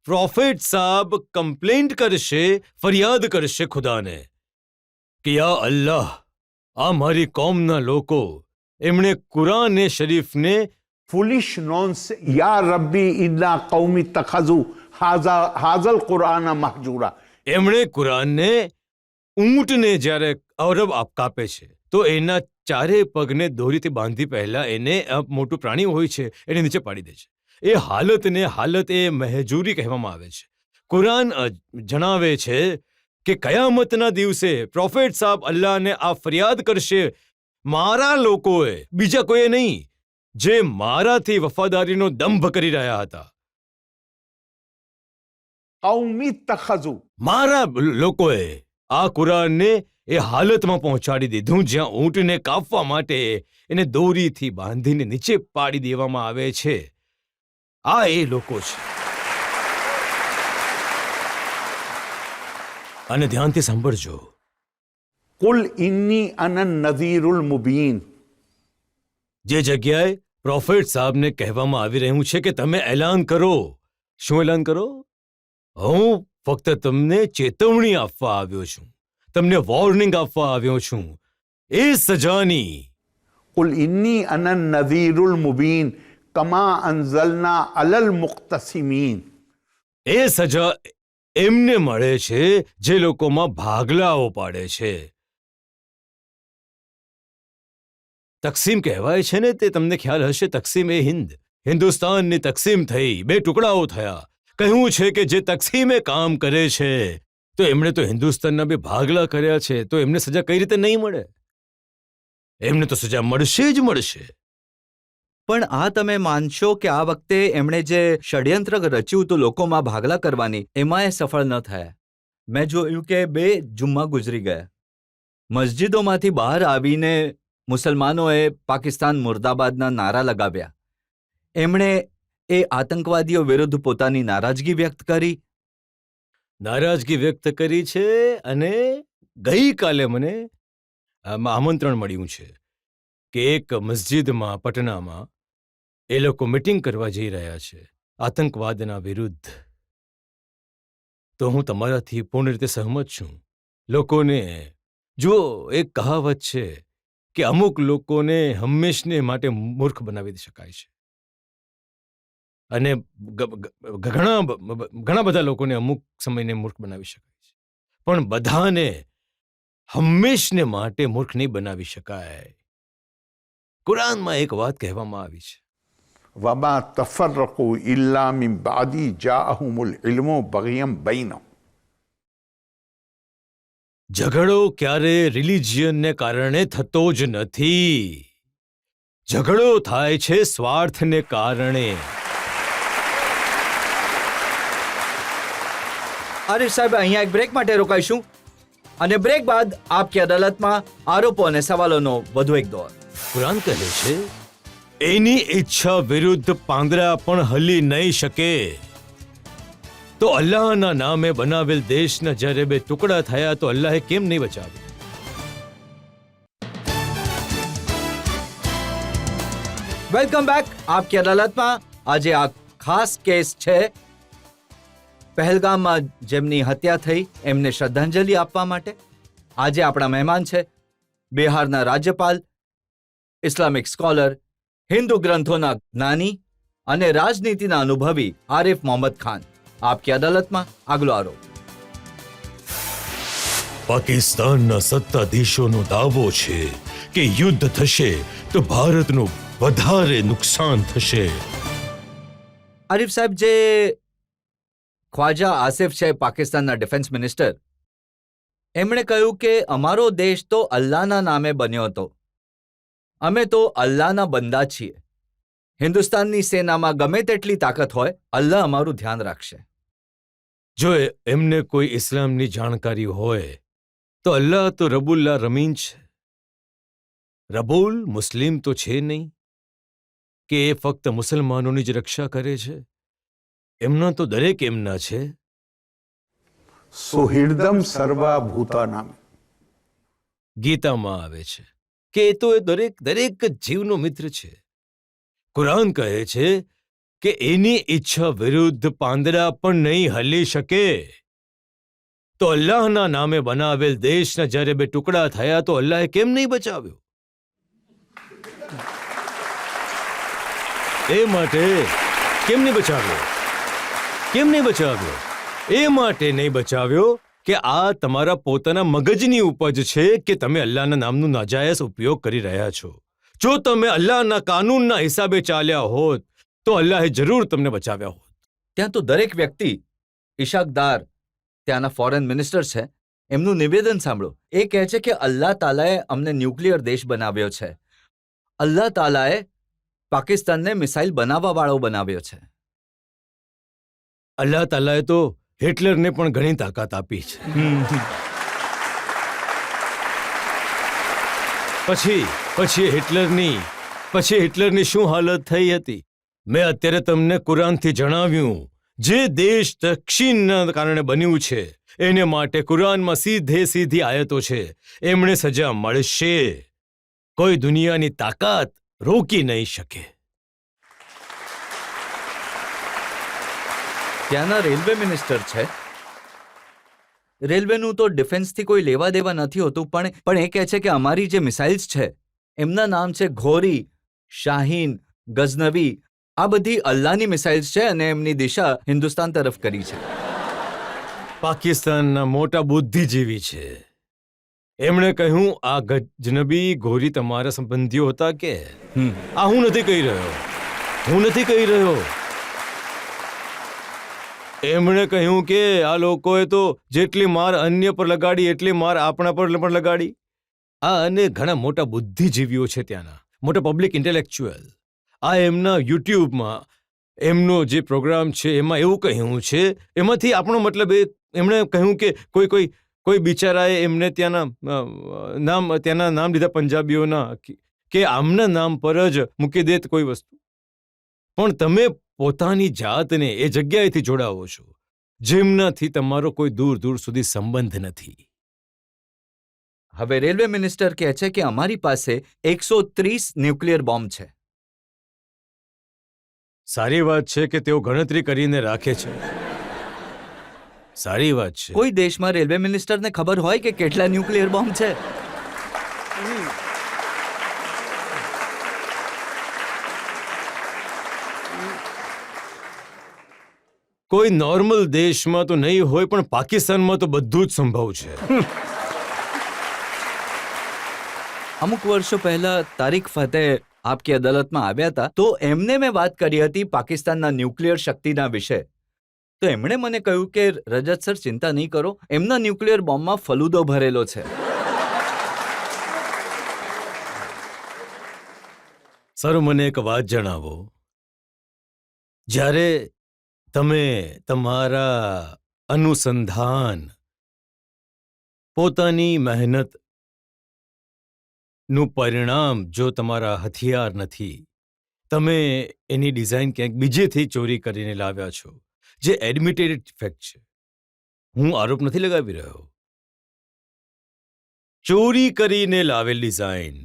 પ્રોફેટ સાહેબ કમ્પ્લેન્ટ કરશે, ફરિયાદ કરશે ખુદાને કે યા અલ્લાહ, આ મારી કોમના લોકો, એમણે કુરાન શરીફને फुलिश नॉन्स या रब्बी इन्ना कौमी तखजू हाजल कुरान महजूरा, એમણે કુરાનને, ઊંટને જ્યારે અરબ કાપે છે તો એના ચારે પગને દોરીથી બાંધી પહેલા એને મોટું પ્રાણી હોય છે એને નીચે પાડી દે છે. એ હાલત એ મહેજૂરી કહેવામાં આવે છે. કુરાન જણાવે છે કે કયામતના દિવસે પ્રોફેટ સાહેબ અલ્લાહને આ ફરિયાદ કરશે, મારા લોકોએ, બીજા કોઈએ નહીં, જે મારાથી વફાદારીનો દંભ કરી રહ્યા હતા. कौमी तखजू, મારા લોકોએ આ કુરાનને એ હાલતમાં પહોંચાડી દીધું જ્યાં ઊંટને કાપવા માટે એને દોરીથી બાંધીને નીચે પાડી દેવામાં આવે છે. આ એ લોકો છે. અને ધ્યાનથી સાંભળજો, कुल इन्नी अनन नज़ीरुल मुबीन। જે જગ્યાએ પ્રોફેટ સાહેબને કહેવામાં આવી રહ્યું છે કે તમે એલાન કરો. શું એલાન કરો? હું ફક્ત તમને ચેતવણી આપવા આવ્યો છું, તમને વોર્નિંગ આપવા આવ્યો છું એ સજાની. कुल इन्नी अनन नज़ीरुल मुबीन कमा अंजलना अलल मुक्तसिमीन। એ સજા એમને મળે છે જે લોકોમાં ભાગલાઓ પાડે છે. તકસીમ કહેવાય છે ને, તે તમને ખ્યાલ હશે. તકસીમ એ હિન્દુસ્તાનની તકસીમ થઈ, 2 ટુકડાઓ થયા. કહ્યું છે કે જે તકસીમે કામ કરે છે તો એમણે તો હિન્દુસ્તાનના 2 ભાગલા કર્યા છે, તો એમને સજા કઈ રીતે નહીં મળે? એમને તો સજા મળશે જ મળશે. પણ આ તમે માનશો કે આ વખતે એમણે જે ષડયંત્ર રચ્યું હતું લોકોમાં ભાગલા કરવાની, એમાં એ સફળ ન થયા. મેં જોયું કે 2 જુમ્મા ગુજરી ગયા. મસ્જિદોમાંથી બહાર આવીને મુસલમાનોએ પાકિસ્તાન મુર્દાબાદના નારા લગાવ્યા. એમણે એ આતંકવાદીઓ વિરુદ્ધ પોતાની નારાજગી વ્યક્ત કરી. નારાજગી વ્યક્ત કરી છે. અને ગઈકાલે મને આમંત્રણ મળ્યું છે કે એક મસ્જિદમાં પટનામાં એ લોકો મિટિંગ કરવા જઈ રહ્યા છે આતંકવાદના વિરુદ્ધ. તો હું તમારાથી પૂર્ણ રીતે સહમત છું. લોકોને જુઓ, એક કહાવત છે કે અમુક લોકોને હંમેશને માટે મૂર્ખ બનાવી શકાય છે, અને ઘણા બધા લોકોને અમુક સમયને મૂર્ખ બનાવી શકાય છે, પણ બધાને હંમેશને માટે મૂર્ખ નહીં બનાવી શકાય. કુરાનમાં એક વાત કહેવામાં આવી છે, वमा तफर्रकू इल्ला मिन बादी जाअहुमुल इल्मु बग़ियम बैनहुम। ઝઘડો ક્યારે રિલિજિયનને કારણે થતો જ નથી. ઝઘડો થાય છે સ્વાર્થને કારણે. આરિફ સાહેબ, અહીંયા એક બ્રેક માટે રોકાઈશું અને બ્રેક બાદ આપકી અદાલતમાં આરોપો અને સવાલોનો વધુ એક દોર. કુરાન કહે છે એની ઈચ્છા વિરુદ્ધ પાંદડા પણ હલી નહીં શકે. તો અલ્લાહના નામે બનાવેલ દેશના જ્યારે 2 ટુકડા થયા તો અલ્લાહે કેમ નહીં બચાવ્યું? વેલકમ બેક આપકી અદાલતમાં. આજે આ ખાસ કેસ છે પહેલગામમાં જેમની હત્યા થઈ એમને શ્રદ્ધાંજલિ આપવા માટે. આજે આપણા મહેમાન છે બિહારના રાજ્યપાલ, ઇસ્લામિક સ્કોલર, હિન્દુ ગ્રંથોના જ્ઞાની અને રાજનીતિના અનુભવી આરિફ મોહમ્મદ ખાન. આપકી અદાલતમાં આગલો આરોપ. પાકિસ્તાનના સત્તાધીશોનો દાવો છે કે યુદ્ધ થશે તો ભારતનું વધારે નુકસાન થશે. આરિફ સાહેબ, જે ખ્વાજા આસિફ છે પાકિસ્તાનના ડિફેન્સ મિનિસ્ટર, એમણે કહ્યું કે અમારો દેશ તો અલ્લાહના નામે બન્યો હતો, અમે તો અલ્લાહના બંદા છીએ. હિન્દુસ્તાનની સેનામાં ગમે તેટલી તાકાત હોય, અલ્લાહ અમારું ધ્યાન રાખશે. જો એમને કોઈ ઇસ્લામની જાણકારી હોય તો અલ્લાહ તો રબુલ્લા રમીન છે. રબુલ મુસ્લિમ તો છે નહીં કે એ ફક્ત મુસલમાનોની જ રક્ષા કરે છે. એમના તો દરેક એમના છે. सुहृदम सर्वा भूतानाम। ગીતામાં આવે છે કે એ તો દરેક જીવનો મિત્ર છે. કુરાન કહે છે કે એની ઈચ્છા વિરુદ્ધ પાંદડા પણ નહીં હલી શકે. તો અલ્લાહના નામે બનાવેલ દેશના જ્યારે 2 ટુકડા થયા તો અલ્લાહે કેમ નહીં બચાવ્યો? એ માટે કેમ નહીં બચાવ્યો? કેમ નહીં બચાવ્યો? એ માટે નહીં બચાવ્યો કે આ તમારા પોતાના મગજની ઉપજ છે કે તમે અલ્લાહના નામનું નાજાયઝ ઉપયોગ કરી રહ્યા છો. જો તમે અલ્લાહના કાનૂનના હિસાબે ચાલ્યા હોત તો અલ્લાહે જરૂર તમને બચાવ્યા હોત. ત્યાં તો દરેક વ્યક્તિ, ઇશાકદાર ત્યાંના ફોરેન મિનિસ્ટર છે, એમનું નિવેદન સાંભળો. એ કહે છે કે અલ્લાહ તાલાએ અમને ન્યુક્લિયર દેશ બનાવ્યો છે. અલ્લાહ તાલાએ પાકિસ્તાનને મિસાઇલ બનાવવાવાળો બનાવ્યો છે. અલ્લાહ તાલાએ તો હિટલરને પણ ઘણી તાકાત આપી છે. પછી હિટલરની શું હાલત થઈ હતી મેં અત્યારે તમને કુરાનથી જણાવ્યું. જે દેશ દક્ષિણના કારણે બન્યું છે એને માટે કુરાનમાં સીધી આયતો છે. એમણે સજા મળશે. કોઈ દુનિયાની તાકાત રોકી નહીં શકે. ત્યાંના રેલવે મિનિસ્ટર છે. રેલવેનું તો ડિફેન્સથી કોઈ લેવા દેવા નથી હોતું, પણ એ કહે છે કે અમારી જે મિસાઇલ્સ છે એમના નામ છે ઘોરી, શાહીન, ગઝનવી. આ બધી અલ્લાહની મિસાઇલ્સ છે અને એમની દિશા હિન્દુસ્તાન તરફ કરી છે. પાકિસ્તાનના મોટા બુદ્ધિજીવી છે. એમણે કહ્યું આ ગજનબી ઘોરી તમારા સંબંધીઓ હતા કે? આ હું નથી કહી રહ્યો. એમણે કહ્યું કે આ લોકોએ તો જેટલી માર અન્ય પર લગાડી એટલી માર આપણા પર પણ લગાડી. અને ઘણા મોટા બુદ્ધિજીવીઓ છે ત્યાંના, મોટા પબ્લિક ઇન્ટેલેક્ચ્યુઅલ. આ એમના યુટ્યુબમાં એમનો જે પ્રોગ્રામ છે એમાં એવું કહ્યું છે, એમાંથી આપણો મતલબ એમણે કહ્યું કે કોઈ બિચારાએ એમને ત્યાંના નામ લીધા પંજાબીઓના કે આમના નામ પર જ મૂકી દેત કોઈ વસ્તુ. પણ તમે પોતાની જાતને એ જગ્યાએથી જોડાવો છો જેમનાથી તમારો કોઈ દૂર સુધી સંબંધ નથી. હવે રેલવે મિનિસ્ટર કહે છે કે અમારી પાસે 130 ન્યુક્લિયર બોમ્બ છે. સારી વાત છે કે તેઓ ગણતરી કરીને રાખે છે. સારી વાત છે. કોઈ દેશમાં રેલવે મિનિસ્ટરને ખબર હોય કે કેટલા ન્યુક્લિયર બોમ્બ છે? કોઈ નોર્મલ દેશમાં તો નહીં હોય, પણ પાકિસ્તાનમાં તો બધું જ સંભવ છે. અમુક વર્ષો પહેલા તારિક ફતેહ આપકી અદાલતમાં આવ્યા હતા, તો એમને મેં વાત કરી હતી પાકિસ્તાનના ન્યુક્લિયર શક્તિના વિશે. તો એમણે મને કહ્યું કે રજત સર, ચિંતા નહીં કરો, એમના ન્યુક્લિયર બોમ્બમાં ફલૂદો ભરેલો છે. સર, મને એક વાત જણાવો. જ્યારે તમે તમારા અનુસંધાન, પોતાની મહેનત નું પરિણામ જો તમારા હથિયાર નથી, તમે એની ડિઝાઇન ક્યાંક બીજેથી ચોરી કરીને લાવ્યા છો, જે એડમિટેડ ફેક્ટ છે. હું આરોપ નથી લગાવી રહ્યો. ચોરી કરીને લાવેલ ડિઝાઇન,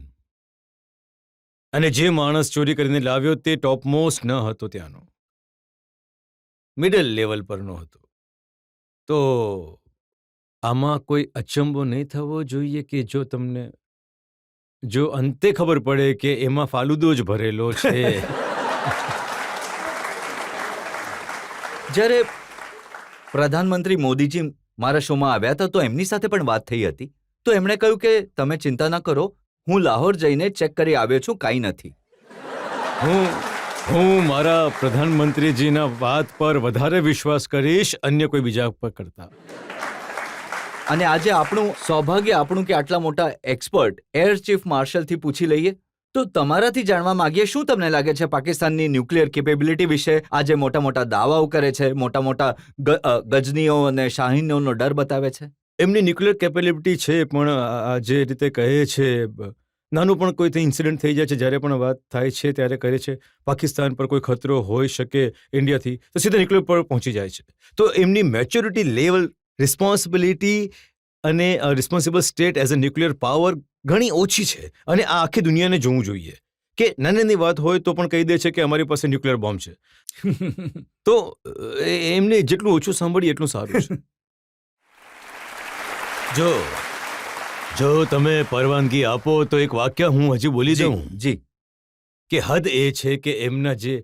અને જે માણસ ચોરી કરીને લાવ્યો તે ટોપમોસ્ટ ન હતો, ત્યાંનો મિડલ લેવલ પરનો હતો. તો આમાં કોઈ અચંબો નહીં થવો જોઈએ કે જો અંતે ખબર પડે કે એમાં ફાલુદો જ ભરેલો છે. જ્યારે પ્રધાનમંત્રી મોદીજી મારા શોમાં આવ્યા હતા તો એમની સાથે પણ વાત થઈ હતી. તો એમણે કહ્યું કે તમે ચિંતા ના કરો, હું લાહોર જઈને ચેક કરી આવ્યો છું, કાંઈ નથી. હું મારા પ્રધાનમંત્રીજીના વાત પર વધારે વિશ્વાસ કરીશ અન્ય કોઈ બીજા પર કરતા. અને આજે આપણું સૌભાગ્ય કે આટલા મોટા એક્સપર્ટ એર ચીફ માર્શલથી પૂછી લઈએ. તો તમારાથી જાણવા માંગીએ, શું તમને લાગે છે પાકિસ્તાનની ન્યુક્લિયર કેપેબિલિટી વિશે? આજે મોટા દાવાઓ કરે છે, મોટા ગજનીઓ અને શાહીનોનો ડર બતાવે છે. એમની ન્યુક્લિયર કેપેબિલિટી છે, પણ જે રીતે કહે છે, નાનું પણ કોઈ ઇન્સિડન્ટ થઈ જાય છે, જ્યારે પણ વાત થાય છે ત્યારે કહે છે પાકિસ્તાન પર કોઈ ખતરો હોઈ શકે ઇન્ડિયાથી, તો સીધા ન્યુક્લિયર પર પહોંચી જાય છે. તો એમની મેચ્યોરિટી લેવલ, રિસ્પોન્સિબિલિટી અને responsible state as a nuclear power ઘણી ઓછી છે. અને આ આખી દુનિયાને જોવું જોઈએ કે નાની વાત હોય તો પણ કહી દે છે કે અમારી પાસે ન્યુક્લિયર બોમ્બ છે. તો એમને જેટલું ઓછું સાંભળીએ એટલું સારું છે. જો તમે પરવાનગી આપો તો એક વાક્ય હું હજી બોલી દઉં. જી. કે હદ એ છે કે એમના જે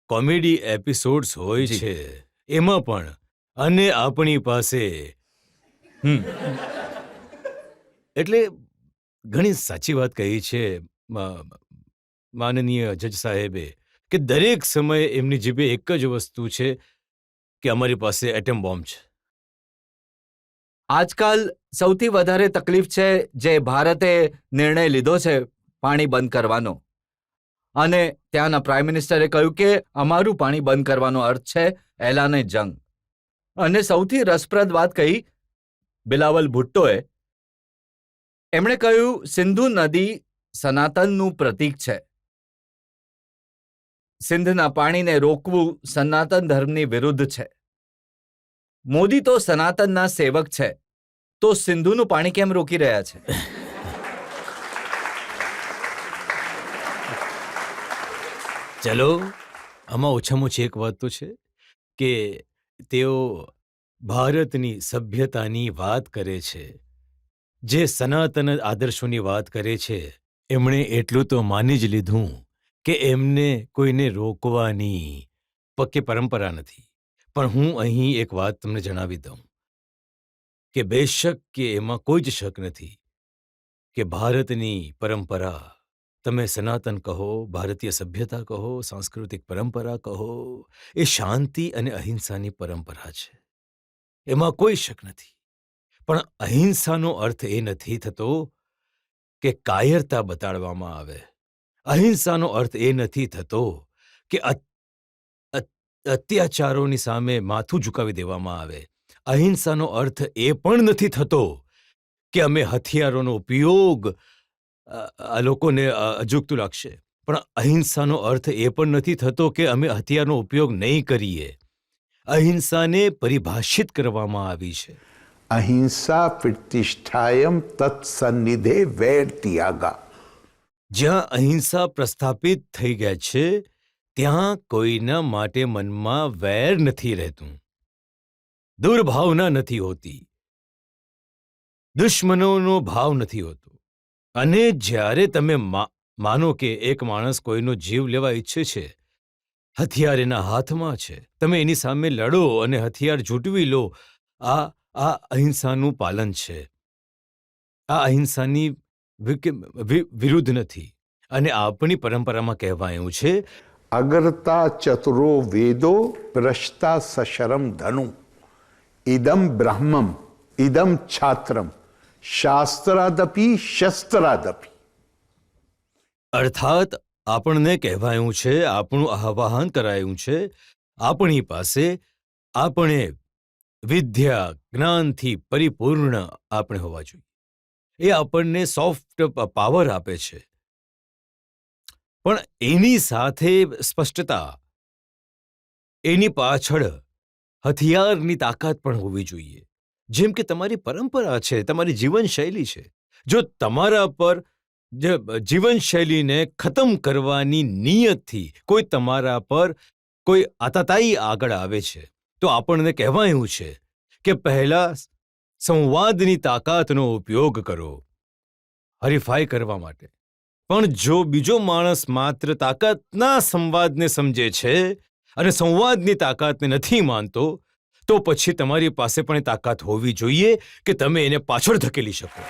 કોમેડી એપિસોડ્સ હોય છે એમાં પણ, અને આપણી પાસે એટલે ઘણી સાચી વાત કહી છે માનનીય જજ સાહેબે, કે દરેક સમયે એમની જીભે એક જ વસ્તુ છે કે અમારી પાસે એટમ બોમ્બ છે. આજકાલ સૌથી વધારે તકલીફ છે જે ભારતે નિર્ણય લીધો છે પાણી બંધ કરવાનો, અને ત્યાંના પ્રાઇમ મિનિસ્ટરે કહ્યું કે અમારું પાણી બંધ કરવાનો અર્થ છે એલાને જંગ. અને સૌથી રસપ્રદ વાત કહી બિલાવલ ભુટ્ટોએ. એમણે કહ્યું સિંધુ નદી સનાતનનું પ્રતીક છે. સિંધના પાણીને રોકવું સનાતન ધર્મની વિરુદ્ધ છે. મોદી તો સનાતનના સેવક છે, તો સિંધુનું પાણી કેમ રોકી રહ્યા છે? ચલો, આમાં ઓછામાં ઓછી એક વાત તો છે કે તેઓ ભારતની સભ્યતાની વાત કરે છે, જે સનાતન આદર્શોની વાત કરે છે. એમણે એટલું તો માની જ લીધું કે એમને કોઈને રોકવાની પક્કી પરંપરા નથી. પણ હું અહીં એક વાત તમને જણાવી દઉં કે બેશક કે એમાં કોઈ જ શક નથી કે ભારતની પરંપરા, તમે સનાતન કહો, ભારતીય સભ્યતા કહો, સાંસ્કૃતિક પરંપરા કહો, એ શાંતિ અને અહિંસાની પરંપરા છે. એમાં કોઈ શક નથી. પણ અહિંસાનો અર્થ એ નથી થતો કે કાયરતા બતાડવામાં આવે. અહિંસાનો અર્થ એ નથી થતો કે અત્યાચારોની સામે માથું ઝુકાવી દેવામાં આવે. અહિંસાનો અર્થ એ પણ નથી થતો કે અમે હથિયારોનો ઉપયોગ, આ લોકોને અજુગતું લાગશે, પણ અહિંસાનો અર્થ એ પણ નથી થતો કે અમે હથિયારનો ઉપયોગ નહીં કરીએ. અહિંસાને પરિભાષિત કરવામાં આવી છે. अहिंसा प्रतिष्ठायम तत्सन्निधे वैर त्यागा. જ્યાં અહિંસા પ્રસ્થાપિત થઈ ગયા છે ત્યાં કોઈના માટે મનમાં વેર નથી રહેતું, દુર્ભાવના નથી હોતી, દુશ્મનોનો ભાવ નથી હોતો. અને જ્યારે તમે માનો કે એક માણસ કોઈનો જીવ લેવા ઈચ્છે છે, હથિયાર એના હાથમાં છે, તમે એની સામે લડો અને હથિયાર ઝૂંટવી લો, આ અહિંસાનું પાલન છે. આ અહિંસાની વિરુદ્ધ નથી. અને આપણી પરંપરામાં કહેવાયું છે, अगरता चतुरो वेदो भ्रष्टा सशरम धनु इदम ब्रह्मम इदम छात्रम शास्त्रादपि शस्त्रादपि. અર્થાત આપણને કહેવાયું છે, આપણું આહ્વાન કરાયું છે, આપણી પાસે આપણે વિદ્યા જ્ઞાનથી પરિપૂર્ણ આપણે હોવા જોઈએ. એ આપણને સોફ્ટ પાવર આપે છે. પણ એની સાથે સ્પષ્ટતા, એની પાછળ હથિયારની તાકાત પણ હોવી જોઈએ. જેમ કે તમારી પરંપરા છે, તમારી જીવનશૈલી છે. જો તમારા પર જીવનશૈલીને ખતમ કરવાની નિયતથી કોઈ તમારા પર કોઈ આતાતાઈ આગળ આવે છે, તો આપણને કહેવાયું છે કે પહેલા સંવાદની તાકાતનો ઉપયોગ કરો હરીફાઈ કરવા માટે. પણ જો બીજો માણસ માત્ર તાકાતના સંવાદને સમજે છે અને સંવાદની તાકાતને નથી માનતો, તો પછી તમારી પાસે પણ તાકાત હોવી જોઈએ કે તમે એને પાછળ ધકેલી શકો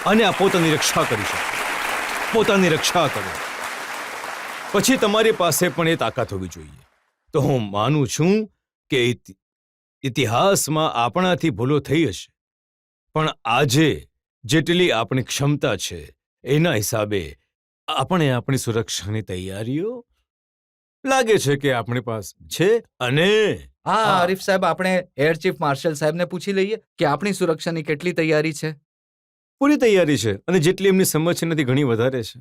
અને આ પોતાની રક્ષા કરી શકો. પોતાની રક્ષા કરો, પછી તમારી પાસે પણ એ તાકાત હોવી જોઈએ. તો હું માનું છું કે ઇતિહાસમાં આપણાથી ભૂલો થઈ હશે, પણ આજે જેટલી આપણી ક્ષમતા છે એના હિસાબે આપણે આપણી સુરક્ષાની તૈયારીઓ લાગે છે કે આપણી પાસે છે. અને આરિફ સાહેબ, આપણે એર ચીફ માર્શલ સાહેબને પૂછી લઈએ કે આપણી સુરક્ષાની કેટલી તૈયારી છે. પૂરી તૈયારી છે, અને જેટલી એમની સમજ છે એનાથી ઘણી વધારે છે.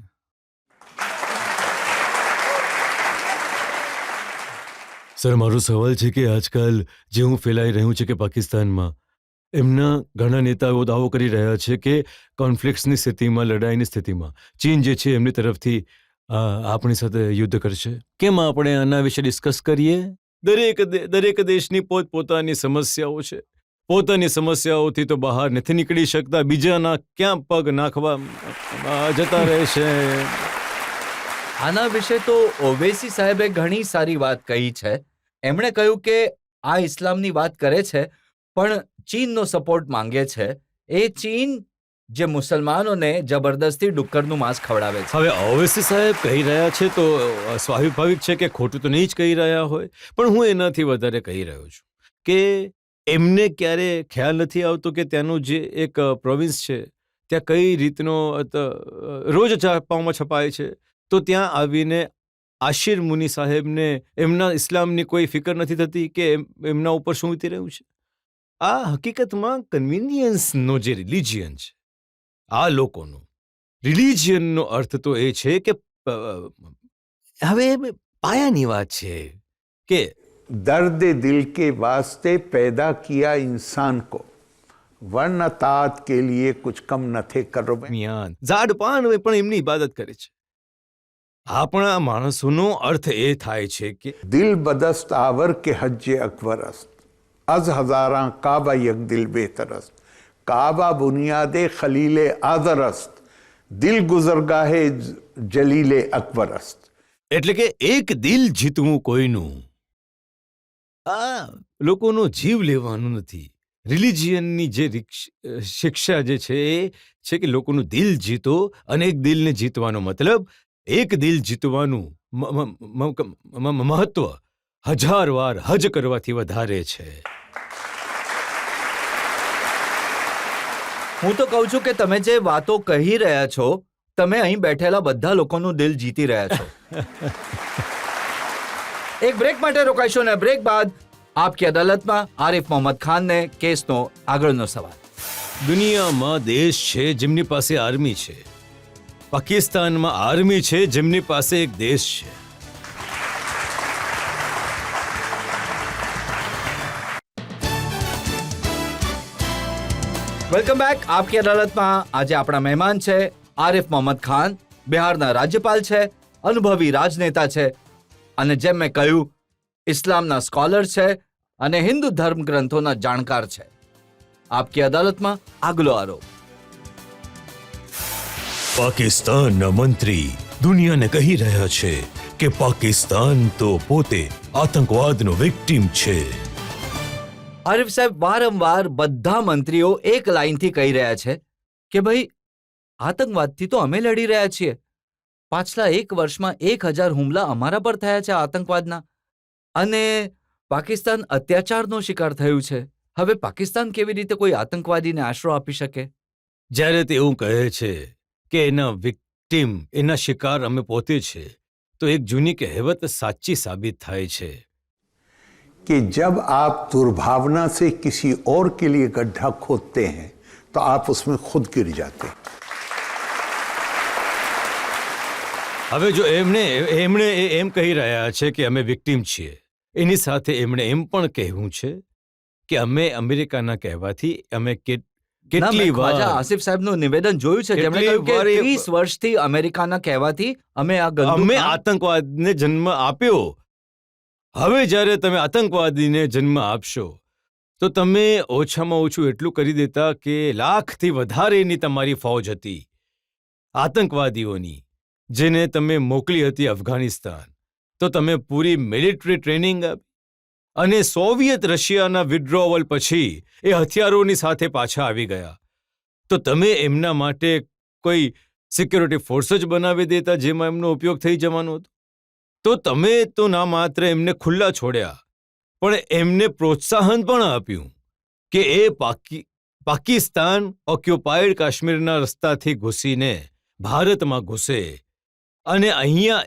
સર, મારો સવાલ છે કે આજકાલ જે હું ફેલાઈ રહ્યું છે કે પાકિસ્તાનમાં એમના ઘણા નેતાઓ દાવો કરી રહ્યા છે કે કોન્ફ્લિક્ટ્સની સ્થિતિમાં, લડાઈની સ્થિતિમાં ચીન જે છે એમની તરફથી આપણી સાથે યુદ્ધ કરશે. કેમ આપણે આના વિશે ડિસ્કસ કરીએ? દરેક દેશની પોતપોતાની સમસ્યાઓ છે. પોતાની સમસ્યાઓથી તો બહાર નથી નીકળી શકતા, બીજાના ક્યાં પગ નાખવા જતા રહે છે. આના વિશે તો ઓવૈસી સાહેબે ઘણી સારી વાત કહી છે. એમણે કહ્યું કે આ ઇસ્લામની વાત કરે છે પણ ચીનનો સપોર્ટ માંગે છે. એ ચીન જે મુસલમાનોને જબરદસ્તી ડુક્કરનું માંસ ખવડાવે છે. હવે ઓવૈસી સાહેબ કહી રહ્યા છે તો સ્વાભાવિક છે કે ખોટું તો નહીં જ કહી રહ્યા હોય, પણ હું એનાથી વધારે કહી રહ્યો છું કે એમને ક્યારે ખ્યાલ નથી આવતો કે ત્યાંનું જે એક પ્રોવિન્સ છે ત્યાં કઈ રીતનો રોજ છાપાઓમાં છપાય છે, તો ત્યાં આવીને આશિર મુનિ સાહેબને એમના ઇસ્લામની કોઈ ફિકર નથી થતી કે એમના ઉપર શું વીતી રહ્યું છે. આ હકીકતમાં કન્વિનિયન્સનો જે રિલિજિયન છે, આ લોકોનો રિલિજિયનનો અર્થ તો એ છે કે હવે પાયાની વાત છે કે दर्द दिल के वास्ते पैदा किया इंसान को, वरना तात के लिए कुछ कम न थे करो। મિયાન ઝાડ પાન હોય પણ એમની ઇબાદત કરે છે. આપણા માણસોનો અર્થ એ થાય છે કે दिल बदस्त आवर के हज अकबर अस्त, अज हजारा काबा यक दिल बेहतर अस्त, काबा बुनियादे खलीले आदर अस्त, दिल गुजरगाहे जलीले अकबर अस्त। એટલે કે એક દિલ જીતવું કોઈનું આ લોકોનો જીવ લેવાનું નથી. રિલિજિયનની જે શિક્ષા જે છે એ છે કે લોકોનું દિલ જીતો, અને એક દિલને જીતવાનો મતલબ એક દિલ જીતવાનું મહત્વ 1000 વાર હજ કરવાથી વધારે છે. હું તો કહું છું કે તમે જે વાતો કહી રહ્યા છો, તમે અહીં બેઠેલા બધા લોકોનું દિલ જીતી રહ્યા છો. એક બ્રેક માટે રોકાઈશું, ને બ્રેક બાદ આપકી અદાલતમાં આરિફ મોહમ્મદ ખાનને કેસનો આગળનો સવાલ. દુનિયામાં દેશ છે જેમની પાસે આર્મી છે, પાકિસ્તાનમાં આર્મી છે જેમની પાસે એક દેશ છે. Welcome back. આપકી અદાલતમાં આજે આપણા મહેમાન છે આરિફ મોહમ્મદ ખાન. બિહારના રાજ્યપાલ છે, અનુભવી રાજનેતા છે, અને જેમ મેં કહ્યું ઇસ્લામના સ્કોલર છે અને હિન્દુ ધર્મ ગ્રંથોના જાણકાર છે. આપકી અદાલતમાં આગલો આરોપ. પાકિસ્તાનના મંત્રી દુનિયાને કહી રહ્યા છે કે પાકિસ્તાન તો પોતે આતંકવાદનો વિક્ટિમ છે. આરિફ સાહેબ, વારંવાર બધા મંત્રીઓ એક લાઈનથી કહી રહ્યા છે કે ભાઈ આતંકવાદથી તો અમે લડી રહ્યા છીએ. પાછલા 1 વર્ષમાં 1000 હુમલા અમારા પર થયા છે આતંકવાદના, અને પાકિસ્તાન અત્યાચારનો શિકાર થયું છે. હવે પાકિસ્તાન કેવી રીતે કોઈ આતંકવાદીને આશરો આપી શકે? જ્યારે તે એવું કહે છે કે એના વિક્ટિમ, એના શિકાર અમે પોતે છે, તો એક જૂની કહેવત સાચી સાબિત થાય છે कि जब आप दुर्भावना से किसी और के लिए गड्ढा खोदते हैं तो आप उसमें खुद गिर जाते हैं। હવે જો એમણે એમ કહી રહ્યા છે કે અમે વિક્ટિમ છીએ, એની સાથે એમણે એમ પણ કહેવું છે કે અમે અમેરિકાના કહેવાથી અમે કેટલી ખ્વાજા વાર આસિફ સાહેબનું નિવેદન જોયું છે, જેમણે કેટલી કહ્યું કે વાર એ- 30 વર્ષથી અમેરિકાના કહેવાથી અમે આ ગંદુ અમે કામ- આતંકવાદને જન્મ આપ્યો. હવે જ્યારે તમે આતંકવાદીને જન્મ આપશો તો તમે ઓછામાં ઓછું એટલું કરી દેતા કે 1,00,000થી વધારેની તમારી ફૌજ હતી આતંકવાદીઓની, જેને તમે મોકલી હતી અફઘાનિસ્તાન. તો તમે પૂરી મિલિટરી ટ્રેનિંગ આપી, અને સોવિયત રશિયાના વિડ્રોવલ પછી એ હથિયારોની સાથે પાછા આવી ગયા. તો તમે એમના માટે કોઈ સિક્યોરિટી ફોર્સ જ બનાવી દેતા જેમાં એમનો ઉપયોગ થઈ જવાનો હતો. તો તમે તો ના માત્ર એમને ખુલ્લા છોડ્યા, પણ એમને પ્રોત્સાહન પણ આપ્યું કે એ પાકિસ્તાન ઓક્યુપાઈડ કાશ્મીરના રસ્તાથી ઘૂસીને ભારતમાં ઘૂસે, અને અહીંયા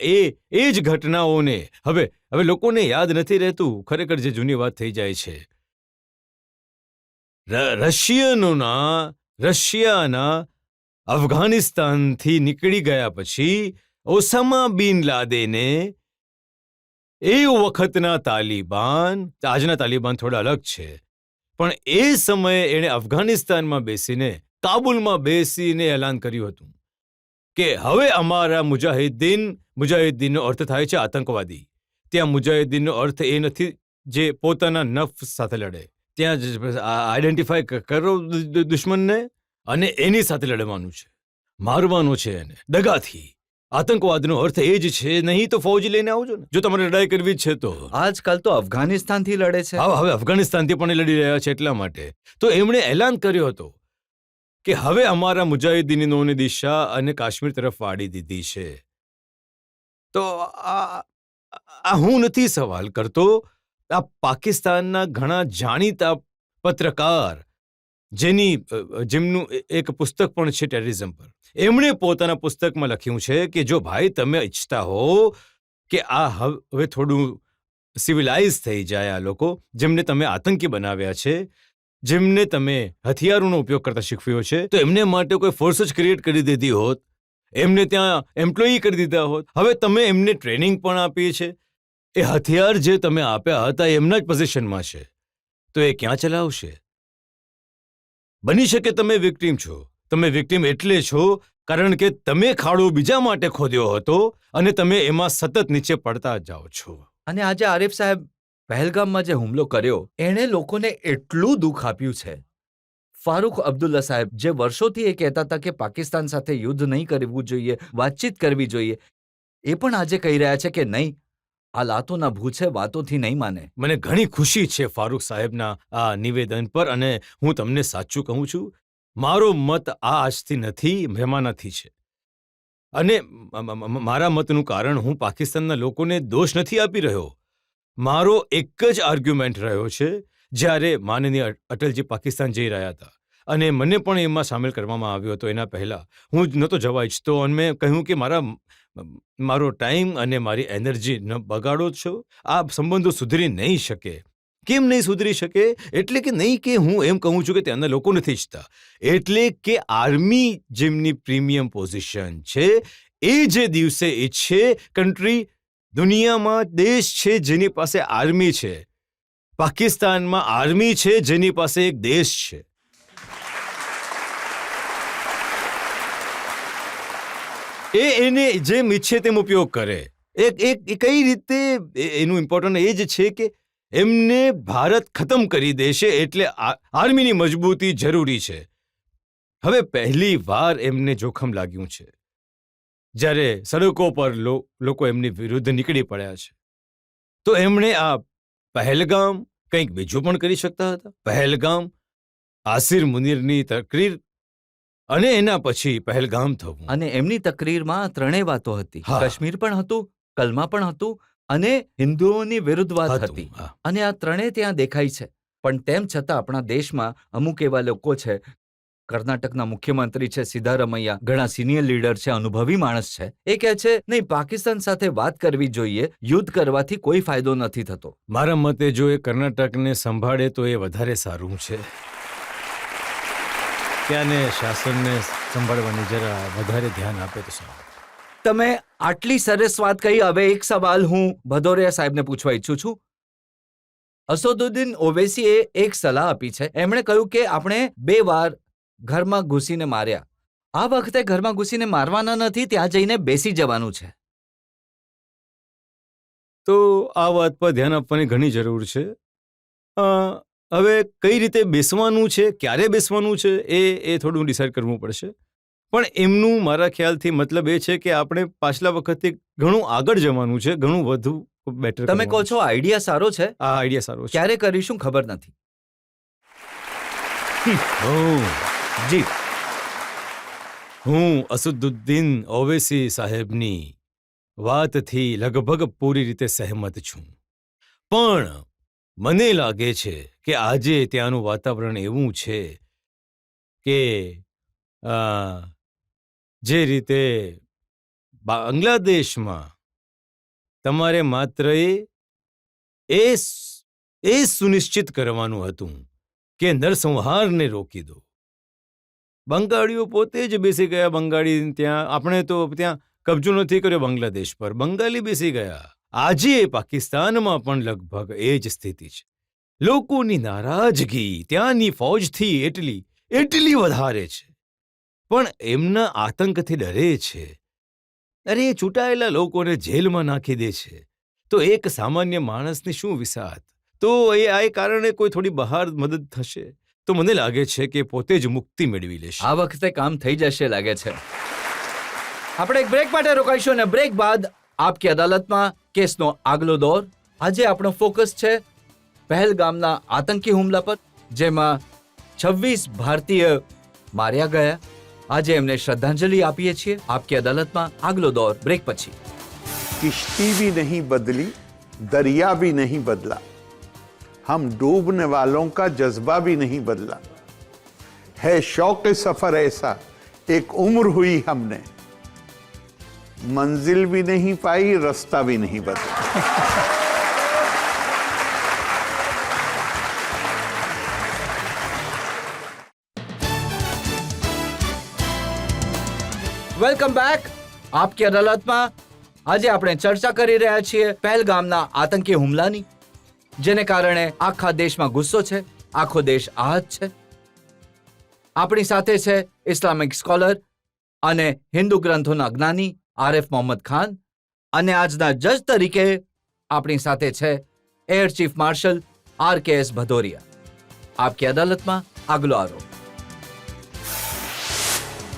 એ જ ઘટનાઓને હવે લોકોને યાદ નથી રહેતું, ખરેખર જે જૂની વાત થઈ જાય છે. રશિયાના અફઘાનિસ્તાનથી નીકળી ગયા પછી ઓસામા બિન લાદેને એ વખતના તાલિબાન, આજના તાલિબાન થોડા અલગ છે, પણ એ સમયે એણે અફઘાનિસ્તાનમાં બેસીને, કાબુલમાં બેસીને એલાન કર્યું હતું કે હવે અમારા મુજાહિદ્દીનનો અર્થ થાય છે આતંકવાદી. ત્યાં મુજાહિદ્દીનનો અર્થ એ નથી જે પોતાના નફ્સ સાથે લડે, ત્યાં આઈડેન્ટિફાય કરો દુશ્મનને અને એની સાથે લડવાનું છે, મારવાનું છે એને દગાથી. આતંકવાદનો અર્થ એ જ છે, નહીં તો ફૌજ લઈને આવજો ને, જો તમારે લડાઈ કરવી જ છે તો. આજકાલ તો અફઘાનિસ્તાનથી લડે છે. હવે અફઘાનિસ્તાનથી પણ લડી રહ્યા છે. એટલા માટે તો એમણે એલાન કર્યો હતો કે હવે અમારા મુજાહિદ્દીનોની દિશા અને કાશ્મીર તરફ વાળી દીધી છે. તો આ હું નથી સવાલ કરતો, આ પાકિસ્તાનના ઘણા જાણીતા પત્રકાર જેમનું એક પુસ્તક પણ છે ટેરરિઝમ પર, એમણે પોતાના પુસ્તકમાં લખ્યું છે કે જો ભાઈ તમે ઈચ્છતા હો કે આ હવે થોડું સિવિલાઇઝ થઈ જાય, આ લોકો જેમને તમે આતંકી બનાવ્યા છે, જેમને તમે હથિયારોનો ઉપયોગ કરતા શીખવ્યો છે, તો એમને માટે કોઈ ફોર્સ જ ક્રિએટ કરી દીધી હોત, એમને ત્યાં એમ્પ્લોયી કરી દીધા હોત. હવે તમે એમને ટ્રેનિંગ પણ આપી છે, એ હથિયાર જે તમે આપ્યા હતા એ એમના જ પોઝિશનમાં છે, તો એ ક્યાં ચલાવશે? બની શકે તમે વિક્ટિમ છો. તમે વિક્ટિમ એટલે છો કારણ કે તમે ખાડો બીજા માટે ખોદ્યો હતો અને તમે એમાં સતત નીચે પડતા જાઓ છો. અને આજે આરિફ સાહેબ, પહેલગામમાં જે હુમલો કર્યો એણે લોકોને એટલું દુઃખ આપ્યું છે. ફારૂક અબ્દુલ્લા સાહેબ, જે વર્ષોથી એ કહેતા હતા કે પાકિસ્તાન સાથે યુદ્ધ નહીં કરવું જોઈએ, વાતચીત કરવી જોઈએ, એ પણ આજે કહી રહ્યા છે કે નહીં, આ લાતોના ભૂત છે, વાતોથી નહીં માને. મને ઘણી ખુશી છે ફારૂક સાહેબના આ નિવેદન પર, અને હું તમને સાચું કહું છું, મારો મત આ આજથી નથી, જમાનાથી છે. અને મારા મતનું કારણ હું પાકિસ્તાનના લોકોને દોષ નથી આપી રહ્યો. મારો એક જ આર્ગ્યુમેન્ટ રહ્યો છે. જ્યારે માનનીય અટલજી પાકિસ્તાન જઈ રહ્યા હતા અને મને પણ એમાં સામેલ કરવામાં આવ્યો હતો, એના પહેલા હું જ નહોતો જવા ઈચ્છતો, અને મેં કહ્યું કે મારો ટાઈમ અને મારી એનર્જી ન બગાડો છો. આ સંબંધો સુધરી નહીં શકે. કેમ નહીં સુધરી શકે? એટલે કે નહીં કે હું એમ કહું છું કે ત્યાંના લોકો નથી ઈચ્છતા, એટલે કે આર્મી જેમની પ્રીમિયમ પોઝિશન છે એ જે દિવસે ઈચ્છે, કન્ટ્રી દુનિયામાં દેશ છે જેની પાસે આર્મી છે, પાકિસ્તાનમાં આર્મી છે જેની પાસે એક દેશ છે. એને જેમ ઈચ્છે તેમ ઉપયોગ કરે. કઈ રીતે એનું ઇમ્પોર્ટન્ટ એ જ છે કે એમને ભારત ખતમ કરી દેશે, એટલે આર્મીની મજબૂતી જરૂરી છે. હવે પહેલી વાર એમને જોખમ લાગ્યું છે જ્યારે સડકો પર લોકો એમની વિરુદ્ધ નીકળી પડ્યા છે. તો એમણે આ પહેલગામ, કંઈક બીજું પણ કરી શકતા હતા. પહેલગામ, આસિર મુનીરની તકરીર અને એના પછી પહેલગામ થવું. અને એમની તકરીરમાં ત્રણેય વાતો હતી. હા. કાશ્મીર પણ હતું, કલમા પણ હતું અને હિન્દુઓની વિરુદ્ધ વાત હતું, હતી. હા. અને આ ત્રણેય ત્યાં દેખાય છે. પણ તેમ છતાં આપણા દેશમાં અમુક એવા લોકો છે, કર્ણાટકના મુખ્યમંત્રી છે સિદ્ધારમૈયા, ઘણા સિનિયર લીડર છે, અનુભવી માણસ છે, એ કહે છે નહીં, પાકિસ્તાન સાથે વાત કરવી જોઈએ, યુદ્ધ કરવાથી કોઈ ફાયદો નથી થતો. મારા મતે જો એ કર્ણાટકને સંભાળે તો એ વધારે સારું છે. ત્યાંને શાસનને સંભાળવાની જરા વધારે ધ્યાન આપે તો સારું. તમે આટલી સરસ વાત કહી. હવે એક સવાલ હું ભદૌરિયા સાહેબને પૂછવા ઈચ્છું છું. અસદુદ્દીન ઓવૈસીએ એક સલાહ આપી છે. એમણે કહ્યું કે આપણે 2 વાર ઘરમાં ઘૂસીને માર્યા, આ વખતે ઘરમાં ઘૂસીને મારવાના નથી, ત્યાં જઈને બેસી જવાનું છે. તો આ વાત પર ધ્યાન આપવાની ઘણી જરૂર છે. હવે કઈ રીતે બેસવાનું છે, ક્યારે બેસવાનું છે, એ થોડું ડિસાઇડ કરવું પડશે. પણ એમનું મારા ખ્યાલથી મતલબ એ છે કે આપણે પાછલા વખતે ઘણું આગળ જવાનું છે, ઘણું વધુ બેટર. તમે કહો છો આઈડિયા સારો છે, આ આઈડિયા સારો છે. ક્યારે કરીશું ખબર નથી. જી, હું અસદુદ્દીન ઓવૈસી સાહેબની વાતથી લગભગ પૂરી રીતે સહેમત છું. પણ મને લાગે છે કે આજે ત્યાંનું વાતાવરણ એવું છે કે જે રીતે બાંગ્લાદેશમાં તમારે માત્ર એ સુનિશ્ચિત કરવાનું હતું કે નરસંહારને રોકી દો. બંગાળીઓ પોતે જ બેસી ગયા. બંગાળી ત્યાં, આપણે તો ત્યાં કબજો નથી કર્યો બાંગ્લાદેશ પર, બંગાળી બેસી ગયા. આજે પાકિસ્તાનમાં પણ લગભગ એ જ સ્થિતિ છે. લોકોની નારાજગી ત્યાંની ફૌજથી એટલી વધારે છે, પણ એમના આતંકથી ડરે છે. અરે, ચૂંટાયેલા લોકોને જેલમાં નાખી દે છે, તો એક સામાન્ય માણસની શું વિસાત? તો આ કારણે કોઈ થોડી બહાર મદદ થશે તો મને લાગે છે કે પોતે જ મુક્તિ મેળવી લેશે. આ વખતે કામ થઈ જશે લાગે છે. આપણે એક બ્રેક માટે રોકાઈશું અને બ્રેક બાદ આપકી અદાલતમાં કેસનો આગલો દોર. આજે આપણો ફોકસ છે પહેલગામના આતંકી હુમલા પર, જેમાં 26 ભારતીય માર્યા ગયા. આજે એમને શ્રદ્ધાંજલિ આપીએ છીએ. આપકી અદાલતમાં આગલો દોર બ્રેક પછી. किश्ती भी नहीं बदली, दरिया भी नहीं बदला, हम डूबने वालों का जज्बा भी नहीं बदला, है शौक सफर ऐसा एक उम्र हुई हमने, मंजिल भी नहीं पाई, रास्ता भी नहीं बदला. Welcome back. આપકી અદાલતમાં આજે આપણે ચર્ચા કરી રહ્યા છીએ પહેલગામના આતંકી હુમલાની, જેને કારણે આખા દેશમાં ગુસ્સો છે, આખો દેશ આહત છે. આપણી સાથે છે ઇસ્લામિક સ્કોલર અને હિન્દુ ગ્રંથોના જ્ઞાની આરિફ મોહમ્મદ ખાન, અને આજના જજ તરીકે આપણી સાથે છે air chief marshal RKS Bhadauria. આપકી અદાલતમાં આગલો આરોપ.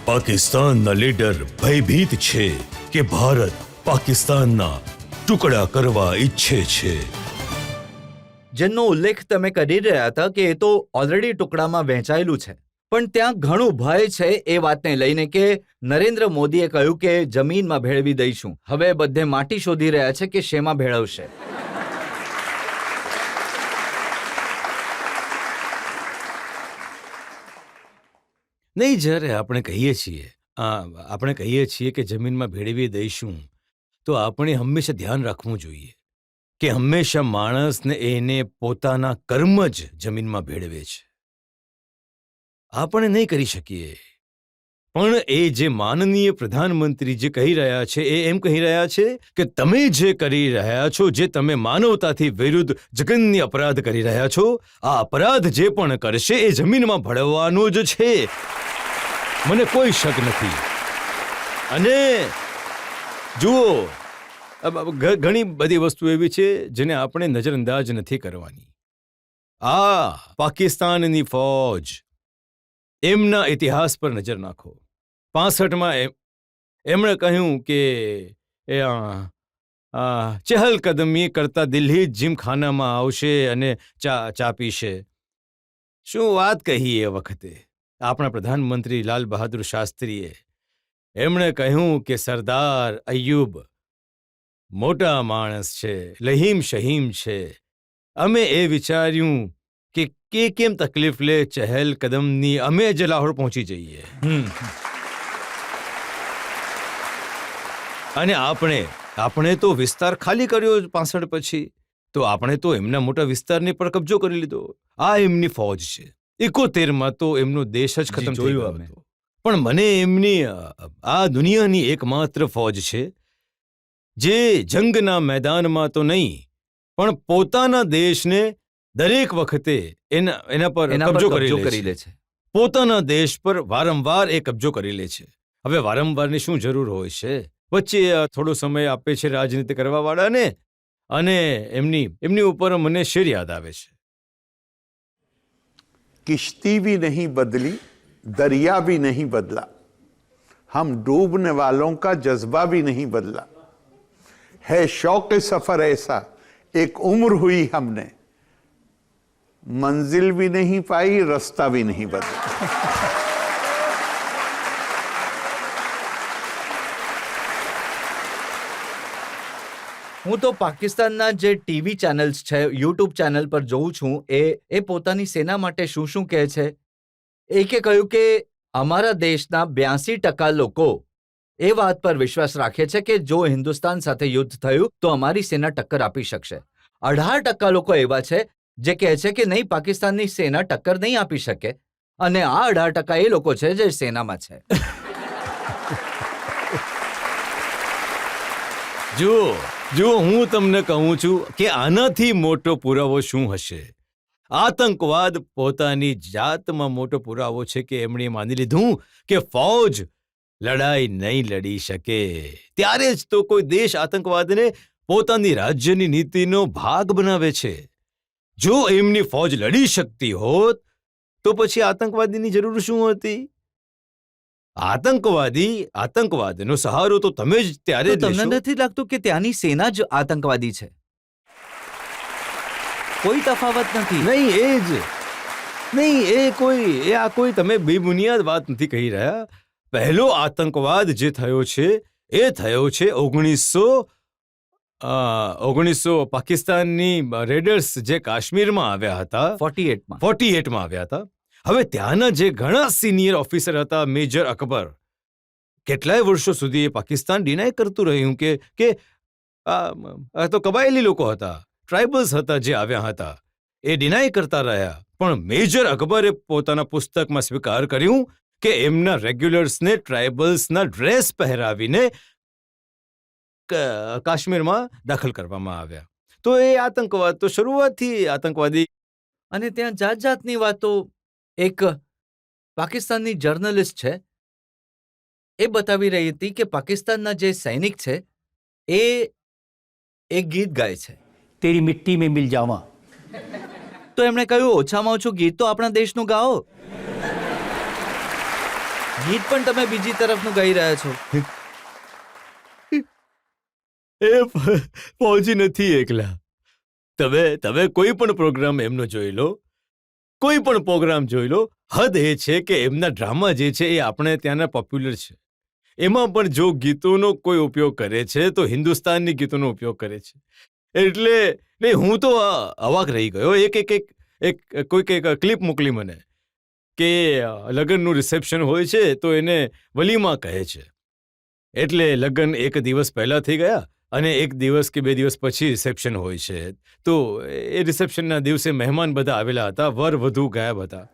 પાકિસ્તાનના લીડર ભયભીત છે કે ભારત પાકિસ્તાનના ટુકડા કરવા ઈચ્છે છે. જેનો ઉલ્લેખ તમે કરી રહ્યા હતા કે એ તો ઓલરેડી ટુકડામાં વહેંચાયેલું છે, પણ ત્યાં ઘણું ભય છે એ વાતને લઈને કે નરેન્દ્ર મોદીએ કહ્યું કે જમીનમાં ભેળવી દઈશું. હવે બધે માટી શોધી રહ્યા છે કે શેમાં ભેળવશે. નહીં, જ્યારે આપણે કહીએ છીએ કે જમીનમાં ભેળવી દઈશું, તો આપણે હંમેશા ધ્યાન રાખવું જોઈએ કે હંમેશા માણસને એને પોતાના કર્મ જ જમીનમાં ભેળવે છે. આપણે નહીં કરી શકીએ. પણ એ જે માનનીય પ્રધાનમંત્રી જે કહી રહ્યા છે એ એમ કહી રહ્યા છે કે તમે જે કરી રહ્યા છો, જે તમે માનવતાથી વિરુદ્ધ જઘન્ય અપરાધ કરી રહ્યા છો, આ અપરાધ જે પણ કરશે એ જમીનમાં ભળવાનો જ છે. મને કોઈ શક નથી. અને જુઓ, ઘણી બધી વસ્તુ એવી છે જેને આપણે નજરઅંદાજ નથી કરવાની. આ પાકિસ્તાનની ફૌજ, એમના ઇતિહાસ પર નજર નાખો. 65માં એમણે કહ્યું કે ચહલકદમી કરતા દિલ્હી જીમખાનામાં આવશે અને ચા પીશે. શું વાત કહી એ વખતે આપણા પ્રધાનમંત્રી લાલ બહાદુર શાસ્ત્રીએ. એમણે કહ્યું કે સરદાર અય્યુબ મોટા માણસ છે, લહીમ શહીમ છે. અમે એ વિચાર્યું કે કેમ તકલીફ લે ચહેલ કદમની, અમે જ લાહોર પહોંચી જઈએ. અને આપણે તો વિસ્તાર ખાલી કર્યો 65 પછી. તો આપણે તો એમના મોટા વિસ્તારની પર કબજો કરી લીધો. આ એમની ફૌજ છે. 71માં તો એમનો દેશ જ ખતમ થઈ ગયો હતો. પણ મને એમની આ દુનિયાની એકમાત્ર ફૌજ છે જે જંગના મેદાનમાં તો નહીં, પણ પોતાના દેશને દરેક વખતે એના પર કબજો કરી લે છે. પોતાના દેશ પર વારંવાર એ કબજો કરી લે છે. હવે વારંવારની શું જરૂર હોય છે? વચ્ચે થોડો સમય આપે છે રાજનીતિ કરવા વાળાને, અને એમની ઉપર મને શેર યાદ આવે છે. किश्ती भी नहीं बदली, दरिया भी नहीं बदला, हम डूबने वालों का जज्बा भी नहीं बदला, है शौक सफर ऐसा एक उम्र हुई हमने, मंजिल भी नहीं पाई, रास्ता भी नहीं बदला. હું તો પાકિસ્તાનના જે ટીવી ચેનલ્સ છે, યુટ્યુબ ચેનલ પર જોઉં છું, એ પોતાની સેના માટે શું શું કહે છે. એકે કહ્યું કે અમારા દેશના 82% લોકો એ વાત પર વિશ્વાસ રાખે છે કે જો હિન્દુસ્તાન સાથે યુદ્ધ થયું તો અમારી સેના ટક્કર આપી શકશે. 18% લોકો એવા છે જે કહે છે કે નહીં, પાકિસ્તાનની સેના ટક્કર નહીં આપી શકે. અને આ 18% એ લોકો છે જે સેનામાં છે. જો હું તમને કહું છું કે આનાથી મોટો પુરાવો શું હશે? આતંકવાદ પોતાની જાતમાં મોટો પુરાવો છે કે એમણે માની લીધું કે ફૌજ લડાઈ નહીં લડી શકે. ત્યારે જ તો કોઈ દેશ આતંકવાદને પોતાની રાજ્યની નીતિનો ભાગ બનાવે છે. જો એમની ફૌજ લડી શકતી હોત તો પછી આતંકવાદીની જરૂર શું હતી? આતંકવાદનો સહારો તો તમે જ ત્યારે જ તમને નથી લાગતું કે ત્યાંની સેના જ આતંકવાદી છે? કોઈ તફાવત નથી. નહીં, આ કોઈ તમે બેબુનિયાદ વાત નથી કહી રહ્યા. પહેલો આતંકવાદ જે થયો છે એ થયો છે 1900 પાકિસ્તાનની રેડર્સ જે કાશ્મીરમાં આવ્યા હતા, 48માં આવ્યા હતા. હવે ત્યાંના જે ઘણા સિનિયર ઓફિસર હતા, મેજર અકબર, કેટલાય વર્ષો સુધી એ પાકિસ્તાન ડિનાય કરતું રહ્યું કે આ તો કબાયલી લોકો હતા, ટ્રાઇબલ્સ હતા જે આવ્યા હતા. એ ડિનાય કરતા રહ્યા. પણ મેજર અકબરે પોતાના પુસ્તકમાં સ્વીકાર કર્યું કે એમના રેગ્યુલર્સને ટ્રાઇબલ્સના ડ્રેસ પહેરાવીને કાશ્મીરમાં દાખલ કરવામાં આવ્યા. તો એ આતંકવાદ તો શરૂઆતથી આતંકવાદી. અને ત્યાં જાત જાતની વાતો. એક પાકિસ્તાનની જર્નલિસ્ટ છે, એ બતાવી રહી હતી કે પાકિસ્તાનના જે સૈનિક છે એ એક ગીત ગાય છે, तेरी मिट्टी में मिल जावा. તો એમણે કહ્યું ઓછામાં ઓછું ગીત તો આપણા દેશનું ગાઓ. ગીત પણ તમે બીજી તરફનું ગાઈ રહ્યા છો. એ ફૌજી નથી એકલા. તમે કોઈ પણ પ્રોગ્રામ એમનો જોઈ લો, કોઈ પણ પ્રોગ્રામ જોઈ લો, હદ એ છે કે એમના ડ્રામા જે છે એ આપણે ત્યાંના પોપ્યુલર છે. એમાં પણ જો ગીતોનો કોઈ ઉપયોગ કરે છે તો હિન્દુસ્તાનની ગીતોનો ઉપયોગ કરે છે. એટલે નહીં, હું તો અવાક રહી ગયો. કોઈક ક્લિપ મોકલી મને કે લગ્નનું રિસેપ્શન હોય છે તો એને વલીમા કહે છે. એટલે લગ્ન એક દિવસ પહેલા થઈ ગયા અને એક દિવસ કે 2 દિવસ પછી રિસેપ્શન હોય છે. તો એ રિસેપ્શનના દિવસે મહેમાન બધા આવેલા હતા, વર વધુ ગાયબ હતા.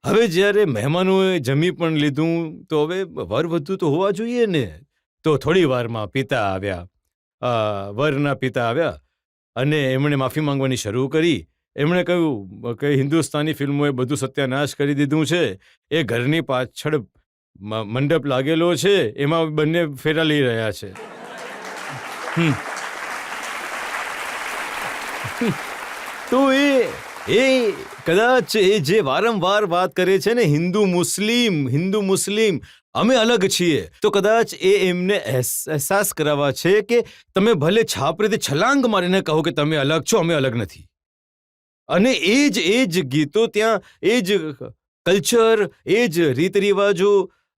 હવે જ્યારે મહેમાનોએ જમી પણ લીધું તો હવે વર વધુ તો હોવા જોઈએ ને. તો થોડી વારમાં પિતા આવ્યા, વરના પિતા આવ્યા અને એમણે માફી માંગવાની શરૂ કરી. એમણે કહ્યું કે હિન્દુસ્તાની ફિલ્મોએ બધું સત્યાનાશ કરી દીધું છે. એ ઘરની પાછળ મંડપ લાગેલો છે, એમાં બંને ફેરા લઈ રહ્યા છે. તો એ કદાચ એ જે વારંવાર વાત કરે છે ને હિન્દુ મુસ્લિમ અમે અલગ છીએ, તો કદાચ એ એમને અહેસાસ કરાવવા છે કે તમે ભલે છાપરીથી છલાંગ મારીને કહો કે તમે અલગ છો, અમે અલગ નથી. અને એ જ ગીતો ત્યાં, એ જ કલ્ચર, એ જ રીત રિવાજો,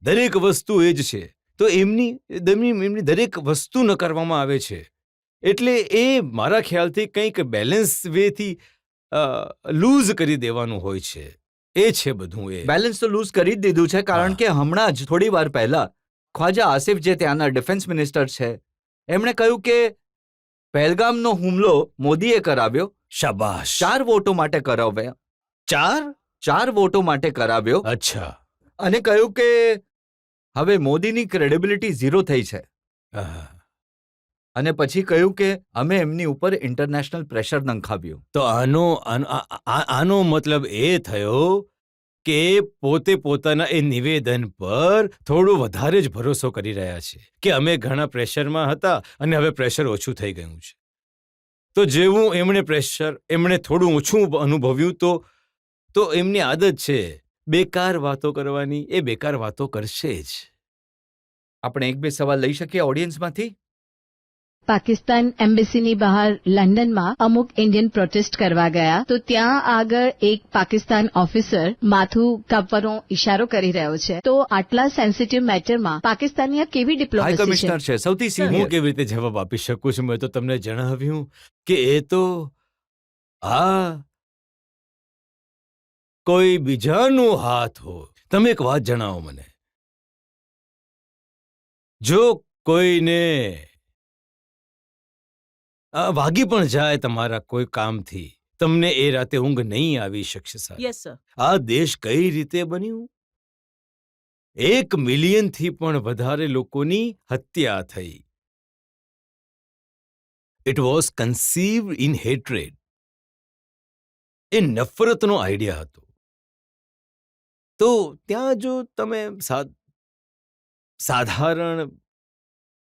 દરેક વસ્તુ એ જ છે. તો એમની દરેક વસ્તુ નકારવામાં આવે છે. એટલે એ મારા ખ્યાલથી કંઈક બેલેન્સ વેથી લૂઝ કરી દેવાનું હોય છે. એ છે બધું. એ બેલેન્સ તો લૂઝ કરી જ દીધું છે, કારણ કે હમણાં જ થોડી વાર પહેલા ખ્વાજા આસિફ, જે ત્યાંના ડિફેન્સ મિનિસ્ટર છે, એમણે કહ્યું કે પહેલગામનો હુમલો મોદીએ કરાવ્યો. શાબાશ. 4 વોટો માટે કરાવ્યા. 4 વોટો માટે કરાવ્યો. અચ્છા. અને કહ્યું કે હવે મોદીની ક્રેડિબિલિટી 0 થઈ છે. અને પછી કહ્યું કે અમે એમની ઉપર ઇન્ટરનેશનલ પ્રેશર નંખાવ્યું. તો આનો મતલબ એ થયો કે પોતે પોતાના એ નિવેદન પર થોડો વધારે જ ભરોસો કરી રહ્યા છે કે અમે ઘણા પ્રેશરમાં હતા અને હવે પ્રેશર ઓછું થઈ ગયું છે. તો જેવું એમણે થોડું ઓછું અનુભવ્યું તો એમની આદત છે બેકાર વાતો કરવાની. એ બેકાર વાતો કરશે જ. આપણે 1-2 સવાલ લઈ શકીએ ઓડિયન્સમાંથી? પાકિસ્તાન એમ્બેસીની બહાર લંડનમાં અમુક ઇન્ડિયન પ્રોટેસ્ટ કરવા ગયા, તો ત્યાં આગળ એક પાકિસ્તાન ઓફિસર માથું કાપવાનો ઇશારો કરી રહ્યો છે. તો આટલા સેન્સિટિવ મેટરમાં પાકિસ્તાનની કેવી હાઈ ડિપ્લોમસી છે? કમિશનર છે, સૌથી હું સિનિયર. કેવી રીતે જવાબ આપી શકું છું? મેં તો તમને જણાવ્યું કે એ તો કોઈ બીજાનો હાથ હોય. તમે એક વાત જણાવો મને. જો કોઈને વાગી પણ જાય તમારા કોઈ કામથી, તમને એ રાતે ઊંઘ નહીં આવી શકશે સાહેબ. Yes sir. આ દેશ કઈ રીતે બન્યું? 1 મિલિયનથી પણ વધારે લોકોની હત્યા થઈ. It was conceived in hatred. એ નફરતનો આઈડિયા હતો. તો ત્યાં જો તમે સાધારણ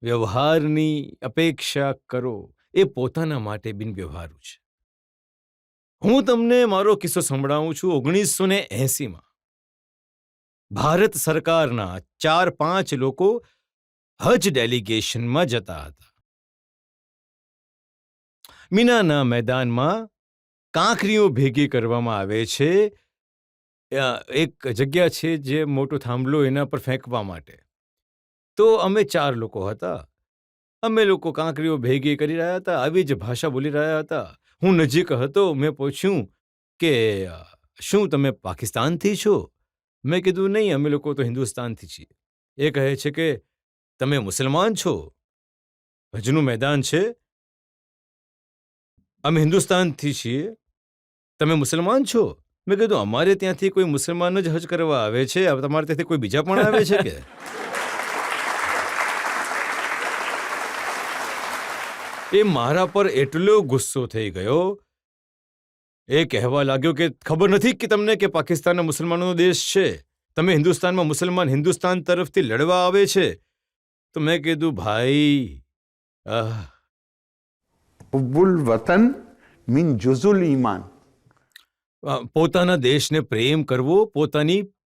વ્યવહારની અપેક્ષા કરો, એ પોતાના માટે બિનવ્યવહારુ છે. હું તમને મારો કિસ્સો સંભળાવું છું. 1980માં ભારત સરકારના 4-5 લોકો હજ ડેલિગેશનમાં જતા હતા. મીનાના મેદાનમાં કાંકરીઓ ભેગી કરવામાં આવે છે. એક જગ્યા છે જે મોટો થાંભલો, એના પર ફેંકવા માટે. તો અમે 4 લોકો હતા. અમે લોકો કાંકરીઓ ભેગી કરી રહ્યા હતા, આવી જ ભાષા બોલી રહ્યા હતા. હું નજીક હતો. મેં પૂછ્યું કે શું તમે પાકિસ્તાનથી છો? મેં કીધું નહીં, અમે લોકો તો હિન્દુસ્તાનથી છીએ. એ કહે છે કે તમે મુસલમાન છો? હજનું મેદાન છે, અમે હિન્દુસ્તાનથી છીએ, તમે મુસલમાન છો? મેં કીધું અમારે ત્યાંથી કોઈ મુસલમાન જ હજ કરવા આવે છે, તમારે ત્યાંથી કોઈ બીજા પણ આવે છે કે? એ મારા પર એટલો ગુસ્સો થઈ ગયો, એ કહેવા લાગ્યો કે ખબર નથી કે તમને કે પાકિસ્તાન મુસલમાનોનો દેશ છે, તમે હિન્દુસ્તાનમાં મુસલમાન હિન્દુસ્તાન તરફથી લડવા આવે છે. તો મેં કીધું ભાઈ हुब्बुल वतन मिन जुजुल ईमान. પોતાના દેશને પ્રેમ કરવો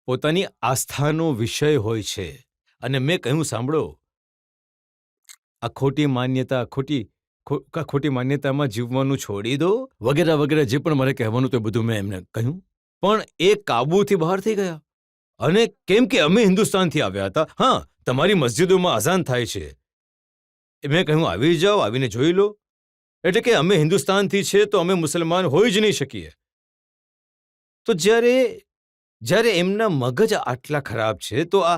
પોતાની આસ્થાનો વિષય હોય છે. અને મેં કહ્યું સાંભળો, આ ખોટી માન્યતામાં જીવવાનું છોડી દો વગેરે વગેરે જે પણ મારે કહેવાનું તે બધું મેં એમને કહ્યું. પણ એ કાબુથી બહાર થઈ ગયા. અને કેમ કે અમે હિન્દુસ્તાનથી આવ્યા હતા. હા, તમારી મસ્જિદોમાં અઝાન થાય છે. મેં કહ્યું આવી જાઓ, આવીને જોઈ લો. એટલે કે અમે હિન્દુસ્તાનથી છે તો અમે મુસલમાન હોઈ જ નહીં શકીએ. તો જ્યારે એમના મગજ આટલા ખરાબ છે તો આ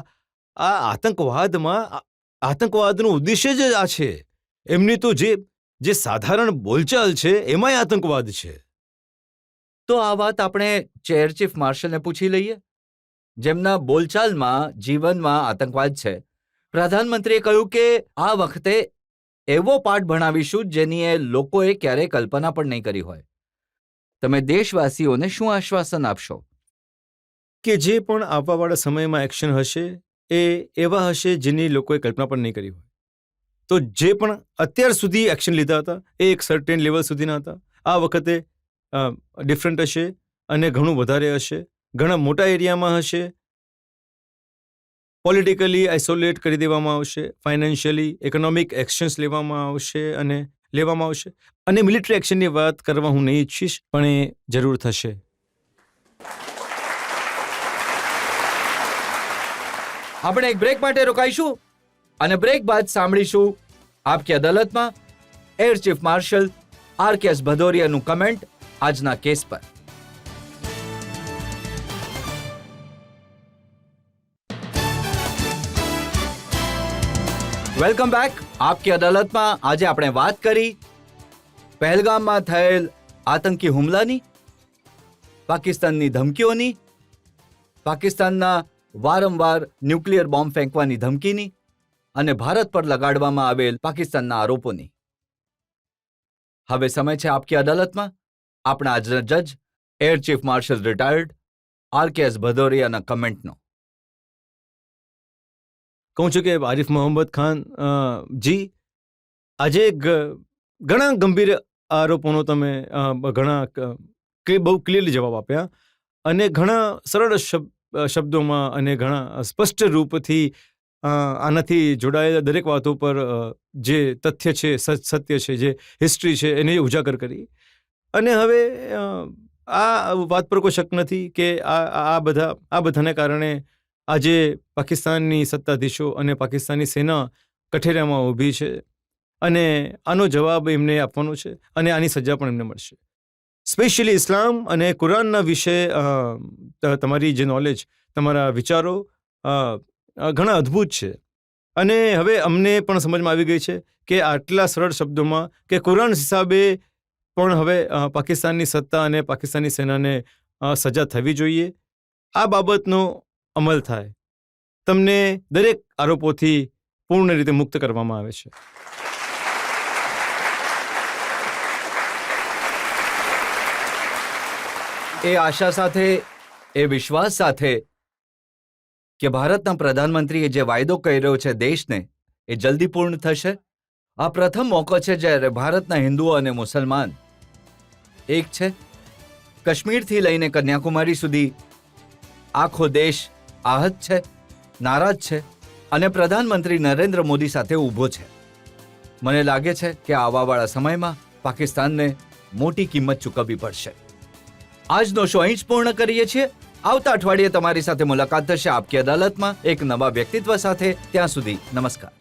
આતંકવાદનું ઉદ્દેશ્ય જ આ છે. એમની તો જે સાધારણ બોલચાલ છે એમાંય આતંકવાદ છે. તો આ વાત આપણે ચેર ચીફ માર્શલને પૂછી લઈએ, જેમના બોલચાલમાં જીવનમાં આતંકવાદ છે. પ્રધાનમંત્રીએ કહ્યું કે આ વખતે એવો પાઠ ભણાવીશું જેની એ લોકોએ ક્યારેય કલ્પના પણ નહીં કરી હોય. તમે દેશવાસીઓને શું આશ્વાસન આપશો? કે જે પણ આવવાવાળા સમયમાં એક્શન હશે એ એવા હશે જેની લોકોએ કલ્પના પણ નહીં કરી હોય. તો જે પણ અત્યાર સુધી એક્શન લીધા હતા એ એક સર્ટેન લેવલ સુધીના હતા. આ વખતે ડિફરન્ટ હશે અને ઘણું વધારે હશે, ઘણા મોટા એરિયામાં હશે. પોલિટિકલી આઇસોલેટ કરી દેવામાં આવશે, ફાઇનાન્શિયલી ઇકોનોમિક એક્શન્સ લેવામાં આવશે અને મિલિટરી એક્શનની વાત કરવા હું નહીં ઈચ્છીશ, પણ એ જરૂર થશે. આપણે એક બ્રેક માટે રોકાઈશું અને બ્રેક બાદ સાંભળીશું આપકી અદાલતમાં એર ચીફ માર્શલ RKS ભદૌરિયાનું કમેન્ટ આજના કેસ પર. Welcome back. આપકી અદાલતમાં આજે આપણે વાત કરી પહેલગામમાં થયેલ આતંકી હુમલાની, પાકિસ્તાનની ધમકીઓની, પાકિસ્તાનના વારંવાર ન્યુક્લિયર બોમ્બ ફેંકવાની ધમકીની અને ભારત પર લગાડવામાં આવેલ પાકિસ્તાનના આરોપોની. હવે સમય છે આપકી અદાલતમાં આપણા આજના જજ air chief marshal retired RKS ભદૌરિયાના કમેન્ટનો. કહું છું કે આરિફ મોહમ્મદ ખાન જી, આજે ઘણા ગંભીર આરોપોનો તમે બહુ ક્લિયરલી જવાબ આપ્યા અને ઘણા સરળ શબ્દોમાં અને ઘણા સ્પષ્ટ રૂપથી આનાથી જોડાયેલા દરેક વાતો પર જે તથ્ય છે, સત્ય છે, જે હિસ્ટ્રી છે એને ઉજાગર કરી. અને હવે આ વાત પર કોઈ શક નથી કે આ બધાને કારણે આજે પાકિસ્તાનની સત્તાધીશો અને પાકિસ્તાની સેના કઠેરામાં ઊભી છે અને આનો જવાબ એમને આપવાનો છે અને આની સજા પણ એમને મળશે. સ્પેશિયલી ઇસ્લામ અને કુરાનના વિશે તમારી જે નોલેજ, તમારા વિચારો ઘણા અદ્ભુત છે. અને હવે અમને પણ સમજમાં આવી ગઈ છે કે આટલા સરળ શબ્દોમાં કે કુરાન હિસાબે પણ હવે પાકિસ્તાનની સત્તા અને પાકિસ્તાની સેનાને સજા થવી જોઈએ. આ બાબતનો અમલ થાય, તમને દરેક આરોપોથી પૂર્ણ રીતે મુક્ત કરવામાં આવે છે. એ આશા સાથે, એ વિશ્વાસ સાથે કે ભારતના પ્રધાનમંત્રીએ જે વાયદો કર્યો છે દેશને એ જલ્દી પૂર્ણ થશે. આ પ્રથમ મોકો છે જ્યારે ભારતના હિન્દુઓ અને મુસલમાન એક છે. કાશ્મીરથી લઈને કન્યાકુમારી સુધી આખો દેશ આહત છે, નારાજ છે અને પ્રધાનમંત્રી નરેન્દ્ર મોદી સાથે ઊભો છે. મને લાગે છે કે આવવાવાળા સમયમાં પાકિસ્તાનને મોટી કિંમત ચૂકવવી પડશે. આજનો શો અહીં જ પૂર્ણ કરીએ છીએ. આવતા અઠવાડિયે તમારી સાથે મુલાકાત થશે આપકી અદાલતમાં એક નવા વ્યક્તિત્વ સાથે. ત્યાં સુધી નમસ્કાર.